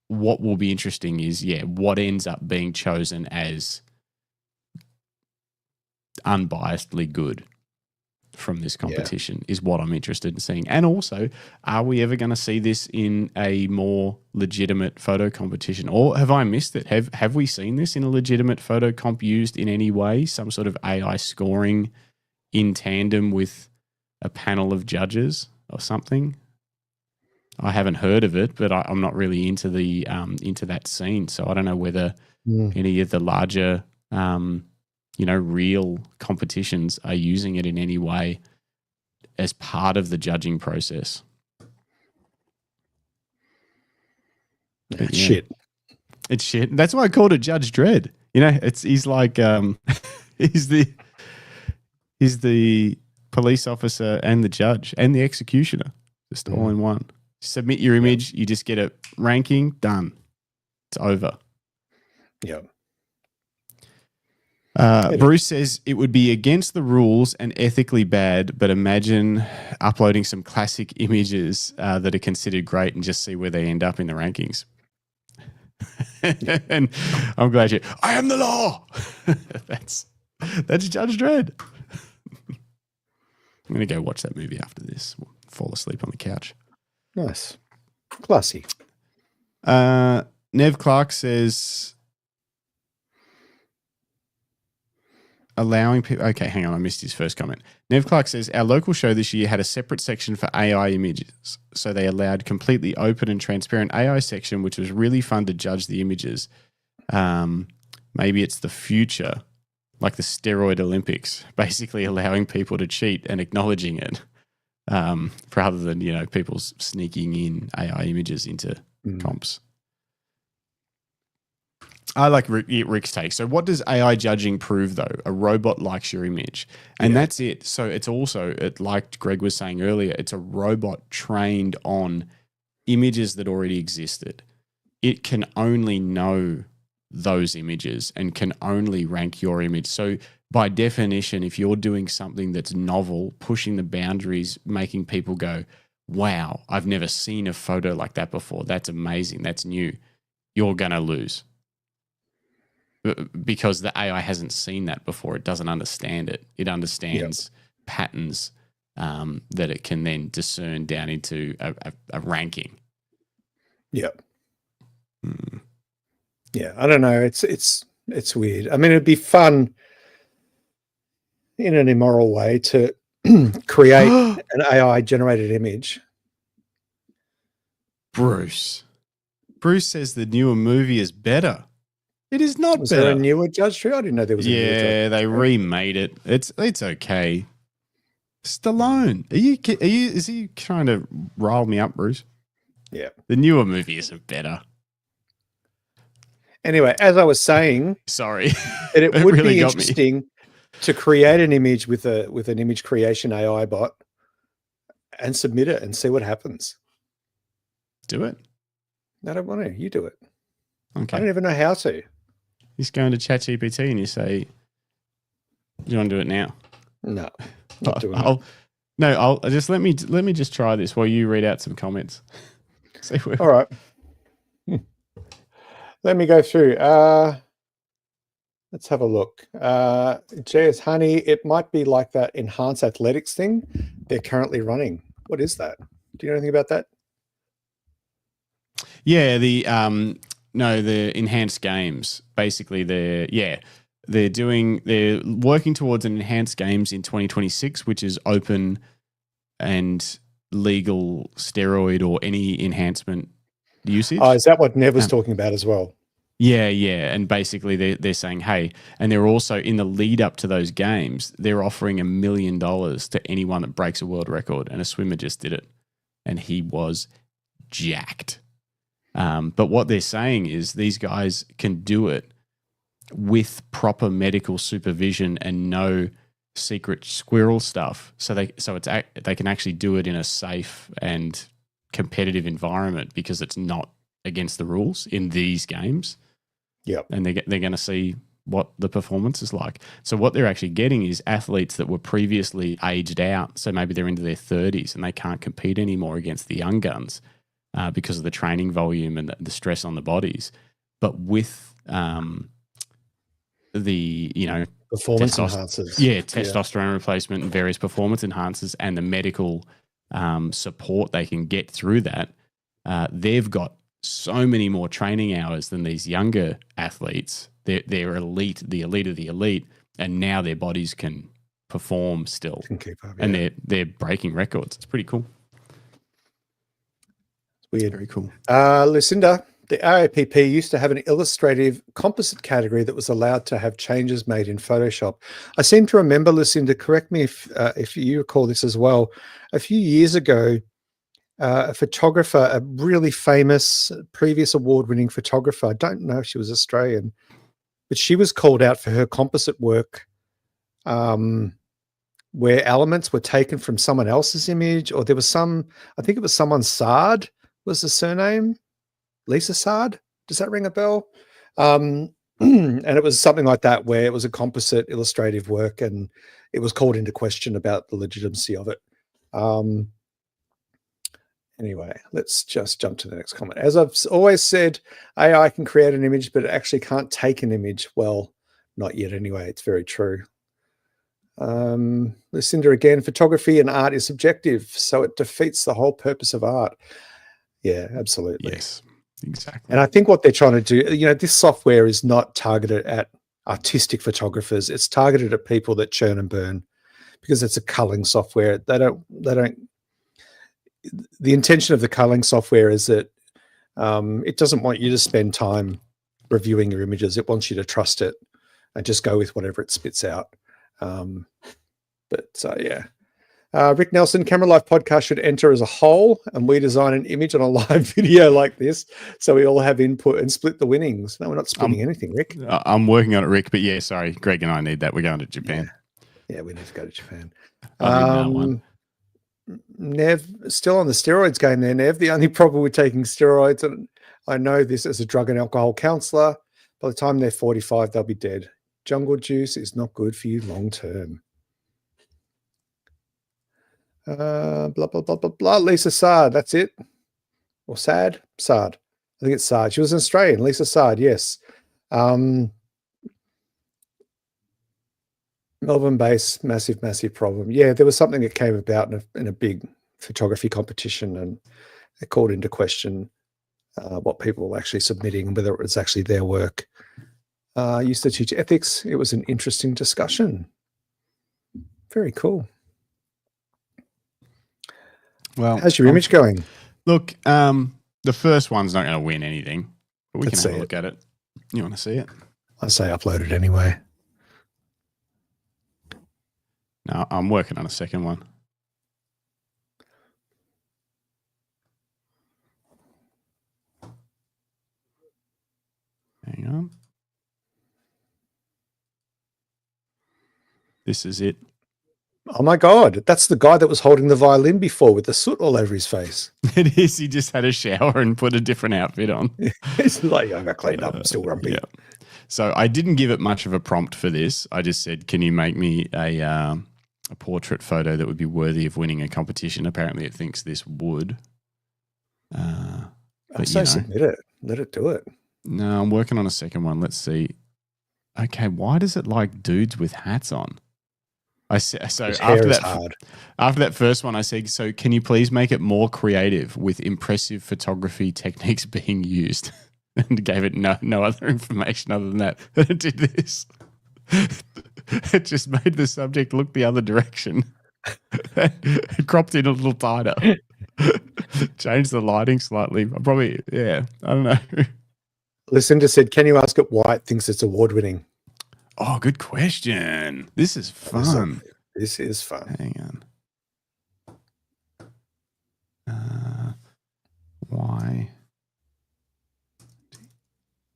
what will be interesting is, what ends up being chosen as unbiasedly good from this competition is what I'm interested in seeing. And also, are we ever going to see this in a more legitimate photo competition? Or have I missed it? Have we seen this in a legitimate photo comp used in any way? Some sort of AI scoring in tandem with a panel of judges or something? I haven't heard of it, but I'm not really into that scene. So I don't know whether any of the larger real competitions are using it in any way as part of the judging process. It's shit. It's shit. That's why I called it Judge Dredd. He's like he's the police officer and the judge and the executioner, just all in one. Submit your image, you just get a ranking, done. It's over. Yeah. Bruce says it would be against the rules and ethically bad, but imagine uploading some classic images that are considered great and just see where they end up in the rankings. And I'm glad I am the law. That's Judge Dredd. I'm going to go watch that movie after this. We'll fall asleep on the couch. Nice. Classy. Nev Clark says allowing people... Okay, hang on. I missed his first comment. Nev Clark says, our local show this year had a separate section for AI images. So they allowed completely open and transparent AI section, which was really fun to judge the images. Maybe it's the future, like the steroid Olympics, basically allowing people to cheat and acknowledging it rather than, people sneaking in AI images into comps. I like Rick's take. So what does AI judging prove, though? A robot likes your image. And that's it. So it's also, like Greg was saying earlier, it's a robot trained on images that already existed. It can only know those images and can only rank your image. So by definition, if you're doing something that's novel, pushing the boundaries, making people go, wow, I've never seen a photo like that before. That's amazing. That's new. You're going to lose. Because the AI hasn't seen that before. It doesn't understand it. It understands patterns that it can then discern down into a ranking. Yep. Yeah, I don't know. It's weird. I mean, it'd be fun in an immoral way to create an AI generated image. Bruce says the newer movie is better. It is not was better. There a newer Judge Dredd? I didn't know there was a newer Judge Dredd. They remade it. It's okay. Stallone. Is he trying to rile me up, Bruce? Yeah. The newer movie isn't better. Anyway, as I was saying, sorry. it would really be interesting to create an image with an image creation AI bot and submit it and see what happens. Do it. I don't want to. You do it. Okay. I don't even know how to. He's going to ChatGPT and you say, "Do you want to do it now?" No, not doing I'll just let me just try this while you read out some comments. All right. Let me go through. Let's have a look. JS Honey, it might be like that enhanced athletics thing they're currently running. What is that? Do you know anything about that? Yeah, the enhanced games. Basically, they're working towards an enhanced games in 2026, which is open and legal steroid or any enhancement usage. Oh, is that what Nev was talking about as well? Yeah. And basically they're saying, hey, and they're also in the lead up to those games, they're offering $1 million to anyone that breaks a world record. And a swimmer just did it and he was jacked. But what they're saying is these guys can do it with proper medical supervision and no secret squirrel stuff. So they can actually do it in a safe and competitive environment because it's not against the rules in these games. Yep. And they're going to see what the performance is like. So what they're actually getting is athletes that were previously aged out. So maybe they're into their 30s and they can't compete anymore against the young guns because of the training volume and the stress on the bodies. But with the, performance enhancers. Yeah, testosterone replacement and various performance enhancers and the medical support they can get through that, they've got so many more training hours than these younger athletes. They're elite, the elite of the elite, and now their bodies can perform still. Can keep up, and they're breaking records. It's pretty cool. It's weird. Very cool. Lucinda, the RAPP used to have an illustrative composite category that was allowed to have changes made in Photoshop. I seem to remember, Lucinda, correct me if you recall this as well, a few years ago, a photographer, a really famous, previous award-winning photographer, I don't know if she was Australian, but she was called out for her composite work where elements were taken from someone else's image, or there was I think it was someone Sard was the surname, Lisa Sard. Does that ring a bell? And it was something like that where it was a composite illustrative work and it was called into question about the legitimacy of it. Anyway, let's just jump to the next comment. As I've always said, AI can create an image, but it actually can't take an image. Well, not yet anyway. It's very true. Lucinda again, photography and art is subjective, so it defeats the whole purpose of art. Yeah, absolutely. Yes, exactly. And I think what they're trying to do, this software is not targeted at artistic photographers. It's targeted at people that churn and burn because it's a culling software. The intention of the culling software is that it doesn't want you to spend time reviewing your images. It wants you to trust it and just go with whatever it spits out. Rick Nelson, Camera Life podcast should enter as a whole, and we design an image on a live video like this so we all have input and split the winnings. No, we're not splitting anything, Rick. I'm working on it, Rick, but yeah, sorry, Greg and I need that. We're going to Japan. Yeah, we need to go to Japan. Nev, still on the steroids game there, Nev. The only problem with taking steroids, and I know this as a drug and alcohol counselor, by the time they're 45, they'll be dead. Jungle juice is not good for you long term. Blah, blah, blah, blah, blah. Lisa Sard, that's it. Or Sad? Sard. I think it's Sard. She was an Australian. Lisa Sard, yes. Melbourne-based, massive problem. Yeah, there was something that came about in a big photography competition, and it called into question what people were actually submitting and whether it was actually their work. I used to teach ethics. It was an interesting discussion. Very cool. Well, how's your image going? Look, the first one's not going to win anything, but we Let's can have a look at it. You want to see it? I say upload it anyway. No, I'm working on a second one. Hang on. This is it. Oh my God, that's the guy that was holding the violin before with the soot all over his face. It is. He just had a shower and put a different outfit on. It's like, I got cleaned up. I'm still grumpy. Yeah. So I didn't give it much of a prompt for this. I just said, can you make me a portrait photo that would be worthy of winning a competition? Apparently it thinks this would. I'll say submit it. Let it do it. No, I'm working on a second one. Let's see. Okay, why does it like dudes with hats on? So after that first one, I said, so can you please make it more creative with impressive photography techniques being used? And gave it no other information other than that. It did this. It just made the subject look the other direction. It cropped in a little tighter. Changed the lighting slightly. I don't know. Lucinda said, can you ask it why it thinks it's award-winning? Oh, good question. This is fun. This is fun. Hang on. Why do you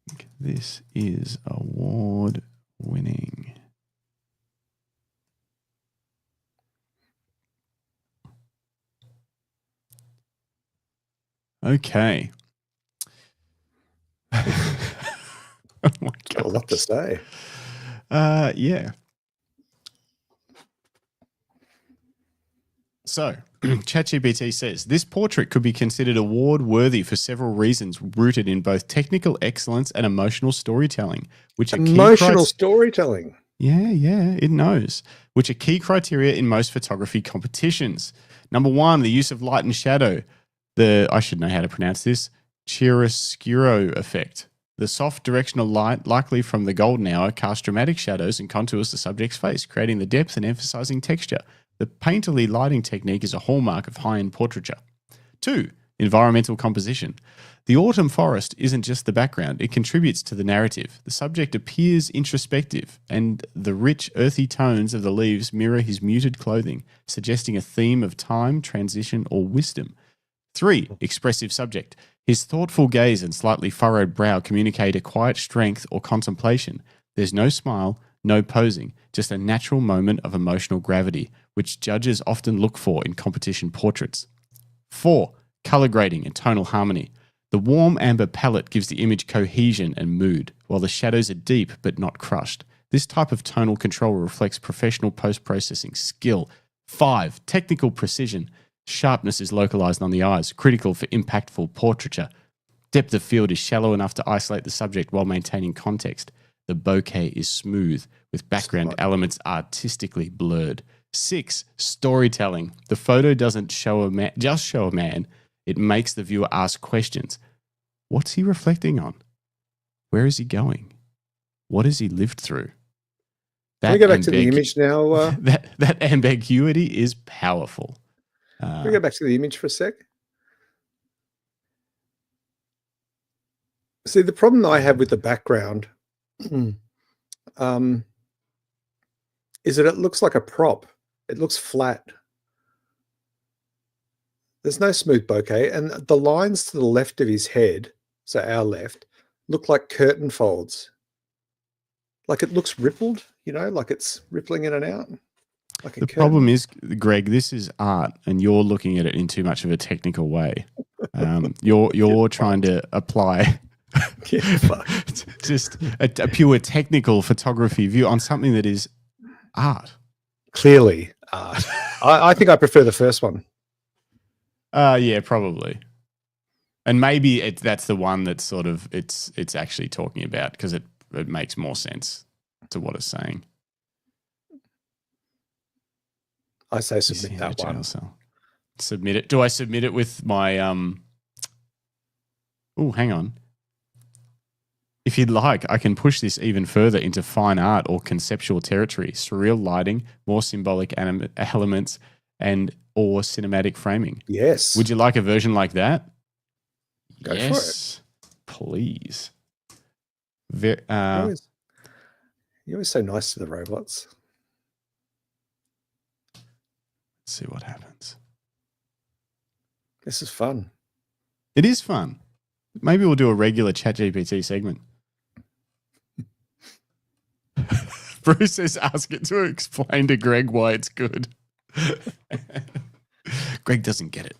think this is award-winning? Okay. Oh my God. Got a lot to say. Yeah. So, ChatGPT says, this portrait could be considered award-worthy for several reasons rooted in both technical excellence and emotional storytelling, which are storytelling. Yeah, it knows, which are key criteria in most photography competitions. Number one, the use of light and shadow. I should know how to pronounce this, chiaroscuro effect. The soft directional light, likely from the golden hour, casts dramatic shadows and contours the subject's face, creating the depth and emphasizing texture. The painterly lighting technique is a hallmark of high-end portraiture. 2, environmental composition. The autumn forest isn't just the background, it contributes to the narrative. The subject appears introspective, and the rich, earthy tones of the leaves mirror his muted clothing, suggesting a theme of time, transition, or wisdom. 3, expressive subject. His thoughtful gaze and slightly furrowed brow communicate a quiet strength or contemplation. There's no smile, no posing, just a natural moment of emotional gravity, which judges often look for in competition portraits. 4, color grading and tonal harmony. The warm amber palette gives the image cohesion and mood, while the shadows are deep but not crushed. This type of tonal control reflects professional post-processing skill. 5, technical precision. Sharpness is localized on the eyes, critical for impactful portraiture. Depth of field is shallow enough to isolate the subject while maintaining context. The bokeh is smooth, with background elements artistically blurred. 6, storytelling. The photo doesn't show a man. It makes the viewer ask questions. What's he reflecting on? Where is he going? What has he lived through? Can we go back to the image now? That ambiguity is powerful. Can we go back to the image for a sec? See, the problem I have with the background is that it looks like a prop. It looks flat. There's no smooth bokeh, and the lines to the left of his head, so our left, look like curtain folds. Like it looks rippled, like it's rippling in and out. Like the problem is, Greg, this is art, and you're looking at it in too much of a technical way. You're trying to apply just a pure technical photography view on something that is art. Clearly art. I think I prefer the first one. Yeah, probably. And maybe that's the one that's sort of it's actually talking about, because it makes more sense to what it's saying. I say submit that one. Submit it. Do I submit it with my oh, hang on. If you'd like, I can push this even further into fine art or conceptual territory, surreal lighting, more symbolic elements, or cinematic framing. Yes. Would you like a version like that? Go for it. Please. You're always so nice to the robots. Let's see what happens. This is fun. It is fun. Maybe we'll do a regular ChatGPT segment. Bruce says, ask it to explain to Greg why it's good. Greg doesn't get it.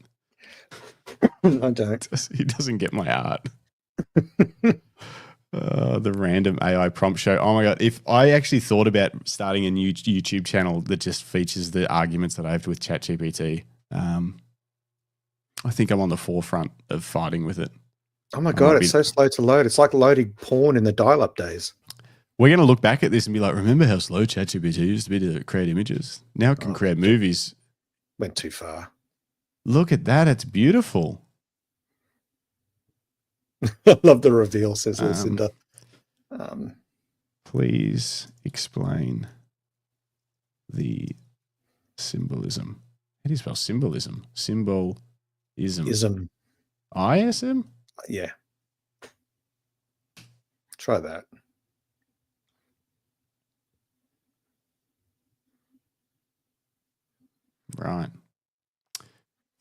I don't. He doesn't get my art. The random AI prompt show. Oh my God. If I actually thought about starting a new YouTube channel that just features the arguments that I have with ChatGPT, I think I'm on the forefront of fighting with it. Oh my God, it's so slow to load. It's like loading porn in the dial-up days. We're going to look back at this and be like, remember how slow ChatGPT used to be to create images? Now it can create movies. Went too far. Look at that. It's beautiful. I love the reveal, says Lucinda. Please explain the symbolism. How do you spell symbolism? Symbolism. Ism. ISM? Yeah. Try that. Right.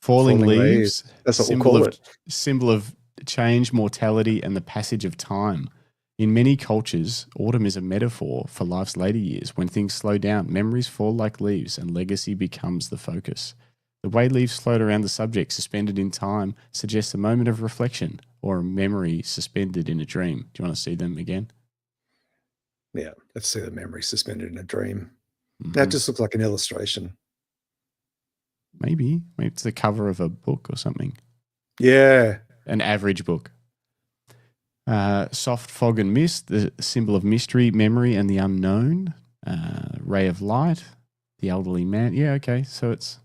Falling leaves. That's what we'll call it. Symbol of change, mortality, and the passage of time. In many cultures, autumn is a metaphor for life's later years. When things slow down, memories fall like leaves and legacy becomes the focus. The way leaves float around the subject, suspended in time, suggests a moment of reflection or a memory suspended in a dream. Do you want to see them again? Yeah, let's see the memory suspended in a dream. That just looks like an illustration. Maybe it's the cover of a book or something. Yeah. An average book. Soft fog and mist, the symbol of mystery, memory, and the unknown. Ray of light, the elderly man. Yeah, okay. So it's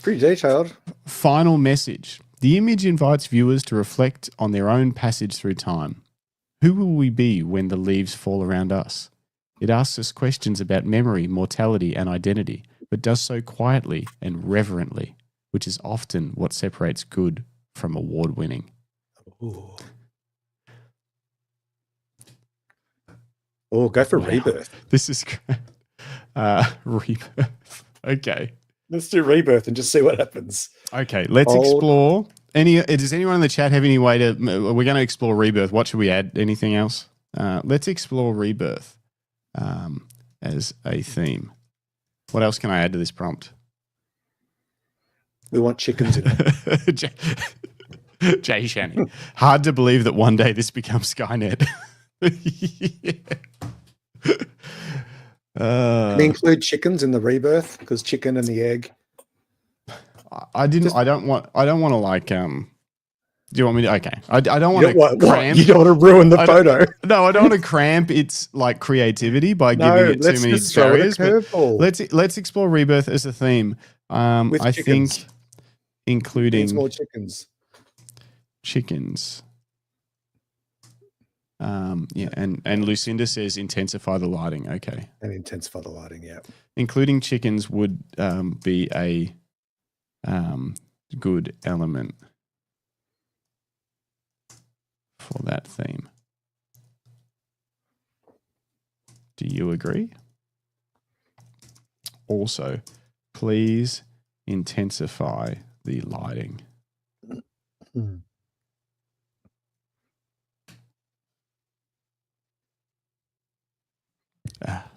pretty detailed. Final message. The image invites viewers to reflect on their own passage through time. Who will we be when the leaves fall around us? It asks us questions about memory, mortality, and identity, but does so quietly and reverently, which is often what separates good from award-winning. Ooh. Oh, go for Rebirth. This is great. Rebirth. Okay. Let's do Rebirth and just see what happens. Okay, let's explore. Does anyone in the chat have any way to... We're going to explore Rebirth. What should we add? Anything else? Let's explore Rebirth as a theme. What else can I add to this prompt? We want chickens in it. Jay Shanny. Hard to believe that one day this becomes Skynet. Can we include chickens in the Rebirth? Because chicken and the egg. I don't want to like. Do you want me to? Okay. I don't want to cramp. You don't want to ruin the photo. No, I don't want to cramp its like creativity by giving it too many barriers. But let's explore Rebirth as a theme. I think including more chickens. Chickens. Yeah, and Lucinda says intensify the lighting. Okay. And intensify the lighting, yeah. Including chickens would be a good element for that theme. Do you agree? Also, please intensify the lighting.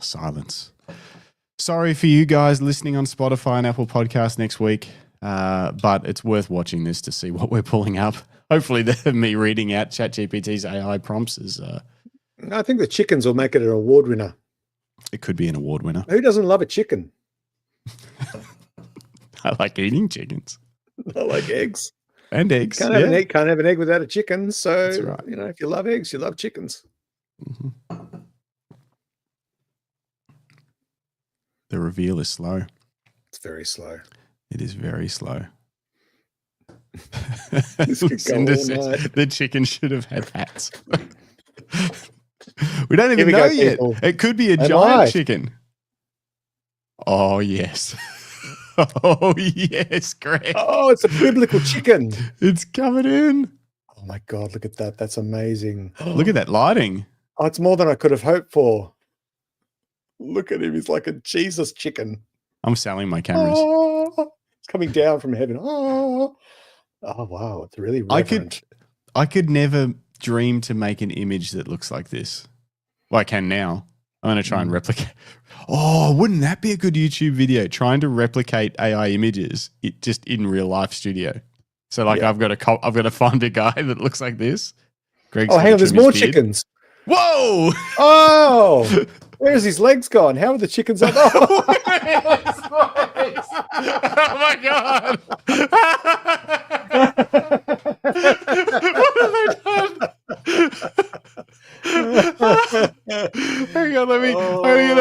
Silence. Sorry for you guys listening on Spotify and Apple Podcasts next week, but it's worth watching this to see what we're pulling up. Hopefully, me reading out ChatGPT's AI prompts is... I think the chickens will make it an award winner. It could be an award winner. Who doesn't love a chicken? I like eating chickens. I like eggs. And eggs. Can't have an egg. Can't have an egg without a chicken. So, that's right. You know, if you love eggs, you love chickens. Mm-hmm. The reveal is slow. It's very slow. It is very slow. Lucinda says the chicken should have had hats. We don't even know yet. People. It could be a giant chicken. Oh, yes. Oh, yes, Greg. Oh, it's a biblical chicken. It's covered in. Oh, my God. Look at that. That's amazing. Look at that lighting. Oh, it's more than I could have hoped for. Look at him. He's like a Jesus chicken. I'm selling my cameras. Oh, it's coming down from heaven. Oh, wow. It's really reverent. I could never dream to make an image that looks like this. Well, I can now. I'm going to try and replicate. Oh, wouldn't that be a good YouTube video? Trying to replicate AI images just in real life studio. So like I've got to find a guy that looks like this. Greg's hang on. There's more chickens. Whoa! Oh, where's his legs gone? How are the chickens up? Oh, oh my God.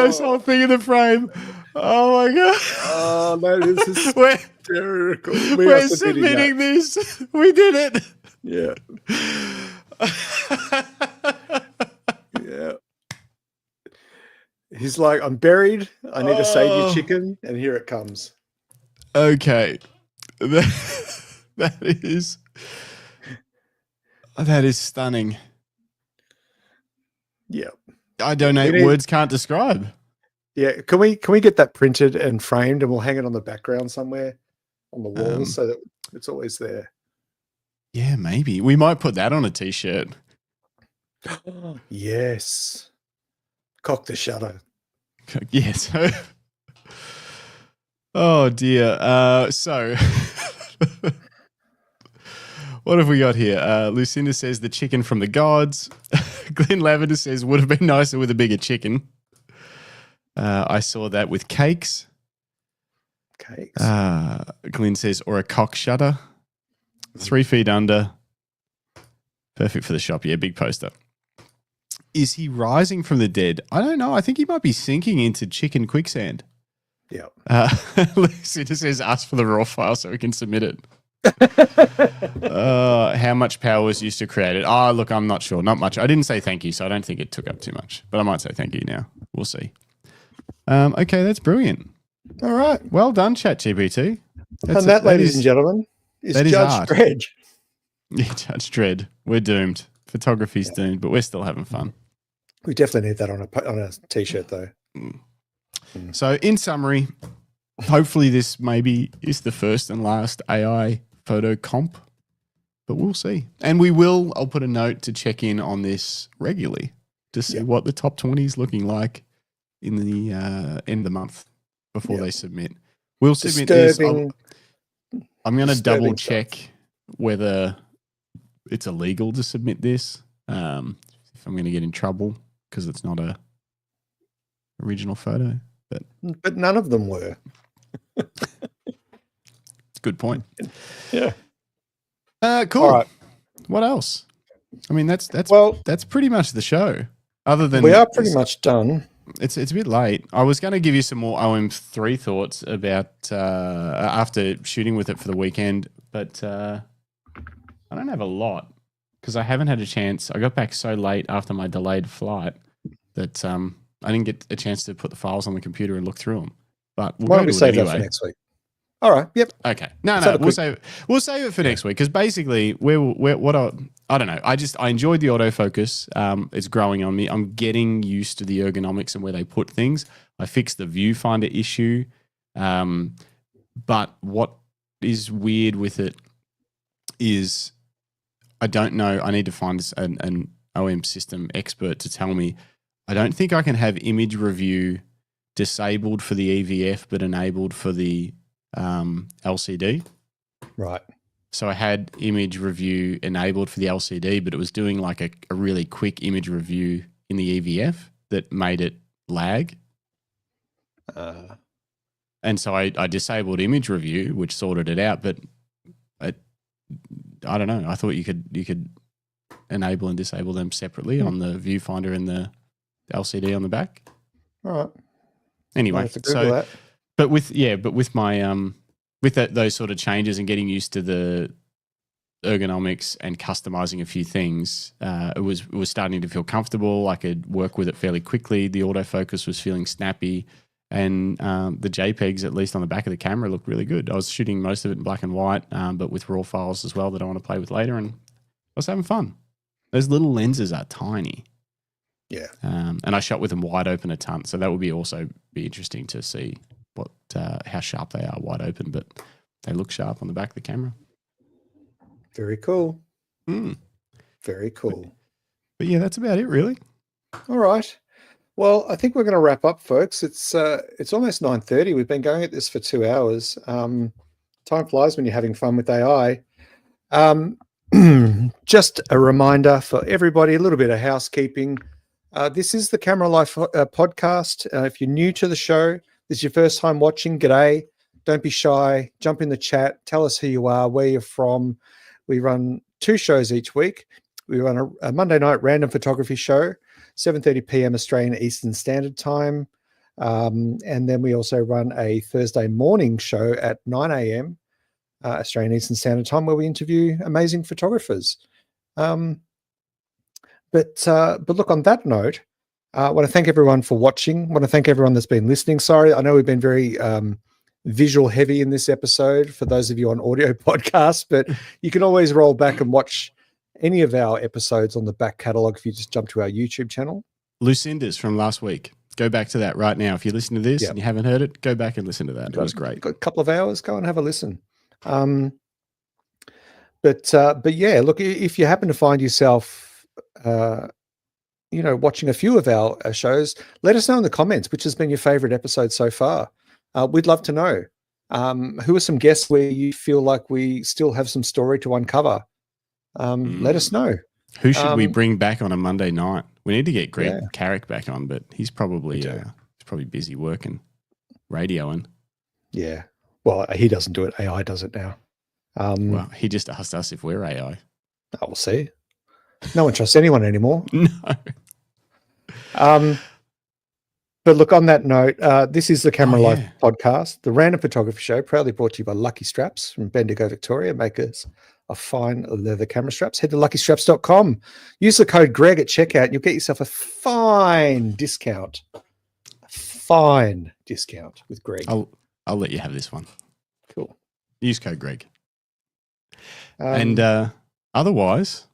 this whole thing in the frame. Oh my god! Oh no, this is we're hysterical. we're submitting this. We did it. Yeah. Yeah. He's like, I'm buried. I need to save your chicken, and here it comes. Okay, that is stunning. Yeah. I donate words can't describe. Yeah. Can we get that printed and framed, and we'll hang it on the background somewhere on the wall so that it's always there. Yeah, maybe we might put that on a t-shirt. Yes. Cock the shutter. Yes. Oh dear. So what have we got here? Lucinda says the chicken from the gods. Glenn Lavender says would have been nicer with a bigger chicken. I saw that with cakes. Glenn says, or a cock shutter. 3 feet under. Perfect for the shop. Yeah, big poster. Is he rising from the dead? I don't know. I think he might be sinking into chicken quicksand. Yeah. Lucinda says, ask for the raw file so we can submit it. How much power was used to create it? Oh, look, I'm not sure. Not much. I didn't say thank you, so I don't think it took up too much. But I might say thank you now. We'll see. Okay, that's brilliant. All right. Well done, ChatGPT. And that, ladies and gentlemen, is Judge Dredd. Yeah, Judge Dredd. We're doomed. Photography's doomed, but we're still having fun. We definitely need that on a t-shirt, though. So, in summary, hopefully this maybe is the first and last AI photo comp, but we'll see. And I'll put a note to check in on this regularly to see what the top 20 is looking like in the end of the month before they submit. We'll submit this. I'm going to double check whether it's illegal to submit this. If I'm going to get in trouble because it's not a original photo. But none of them were. Good point. Yeah. Cool. All right. What else? I mean, that's pretty much the show. Other than we are pretty much done. It's a bit late. I was going to give you some more OM3 thoughts about after shooting with it for the weekend, but I don't have a lot because I haven't had a chance. I got back so late after my delayed flight that I didn't get a chance to put the files on the computer and look through them. But why don't we save that for next week? All right. Yep. Okay. No. We'll save it for next week because basically I don't know. I enjoyed the autofocus. It's growing on me. I'm getting used to the ergonomics and where they put things. I fixed the viewfinder issue. But what is weird with it is I don't know. I need to find an OM system expert to tell me. I don't think I can have image review disabled for the EVF but enabled for the LCD. Right. So I had image review enabled for the LCD, but it was doing like a really quick image review in the EVF that made it lag. And so I disabled image review, which sorted it out. But I don't know. I thought you could enable and disable them separately on the viewfinder and the LCD on the back. All right. Anyway, but with my with those sort of changes and getting used to the ergonomics and customizing a few things, it was starting to feel comfortable. I could work with it fairly quickly. The autofocus was feeling snappy, and the JPEGs, at least on the back of the camera, looked really good. I was shooting most of it in black and white, but with raw files as well that I want to play with later, and I was having fun. Those little lenses are tiny. Yeah. And I shot with them wide open a ton, so that would also be interesting to see how sharp they are wide open, but they look sharp on the back of the camera. Very cool. Very cool. But yeah, that's about it, really. All right. Well, I think we're going to wrap up, folks. It's almost 9:30. We've been going at this for 2 hours. Time flies when you're having fun with AI. Just a reminder for everybody, a little bit of housekeeping. This is the Camera Life podcast. If you're new to the show, this is your first time watching, g'day. Don't be shy. Jump in the chat. Tell us who you are, where you're from. We run 2 shows each week. We run a Monday night random photography show, 7:30 p.m. Australian Eastern Standard Time. And then we also run a Thursday morning show at 9 a.m. Australian Eastern Standard Time, where we interview amazing photographers. But look, on that note, I want to thank everyone for watching. I want to thank everyone that's been listening. Sorry, I know we've been very visual heavy in this episode for those of you on audio podcasts, but you can always roll back and watch any of our episodes on the back catalogue if you just jump to our YouTube channel. Lucinda's from last week. Go back to that right now. If you listen to this and you haven't heard it, go back and listen to that. It was great. Got a couple of hours, go and have a listen. But yeah, look, if you happen to find yourself, watching a few of our shows, let us know in the comments which has been your favorite episode so far. We'd love to know. Who are some guests where you feel like we still have some story to uncover? Let us know. Who should we bring back on a Monday night? We need to get Greg Carrick back on, but he's probably busy working, radioing. Yeah. Well, he doesn't do it. AI does it now. Well, he just asked us if we're AI. Oh, we'll see. No one trusts anyone anymore. No. But look, on that note, this is the Camera Life podcast, the random photography show, proudly brought to you by Lucky Straps from Bendigo, Victoria, makers of fine leather camera straps. Head to luckystraps.com. Use the code Greg at checkout and you'll get yourself a fine discount. A fine discount with Greg. I'll let you have this one. Cool. Use code Greg. And otherwise,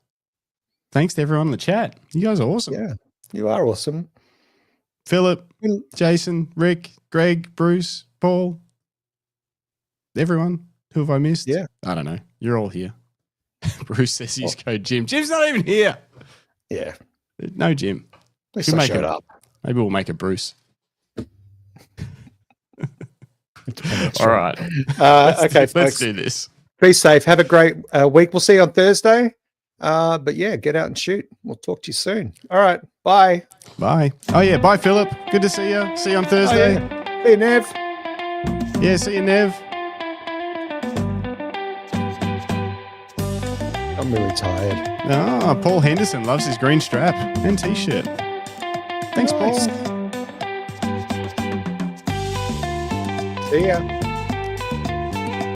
thanks to everyone in the chat. You guys are awesome. Yeah, you are awesome. Philip, Jason, Rick, Greg, Bruce, Paul, everyone. Who have I missed? Yeah. I don't know. You're all here. Bruce says use code Jim. Jim's not even here. Yeah. No Jim. Let's make it up. Maybe we'll make a Bruce. All right. Let's do this. Be safe. Have a great week. We'll see you on Thursday. But yeah, get out and shoot. We'll talk to you soon. All right. Bye. Bye. Oh, yeah. Bye, Philip. Good to see you. See you on Thursday. Oh, yeah. See you, Nev. Yeah, see you, Nev. I'm really tired. Ah, Paul Henderson loves his green strap and T-shirt. Thanks, Paul. See ya.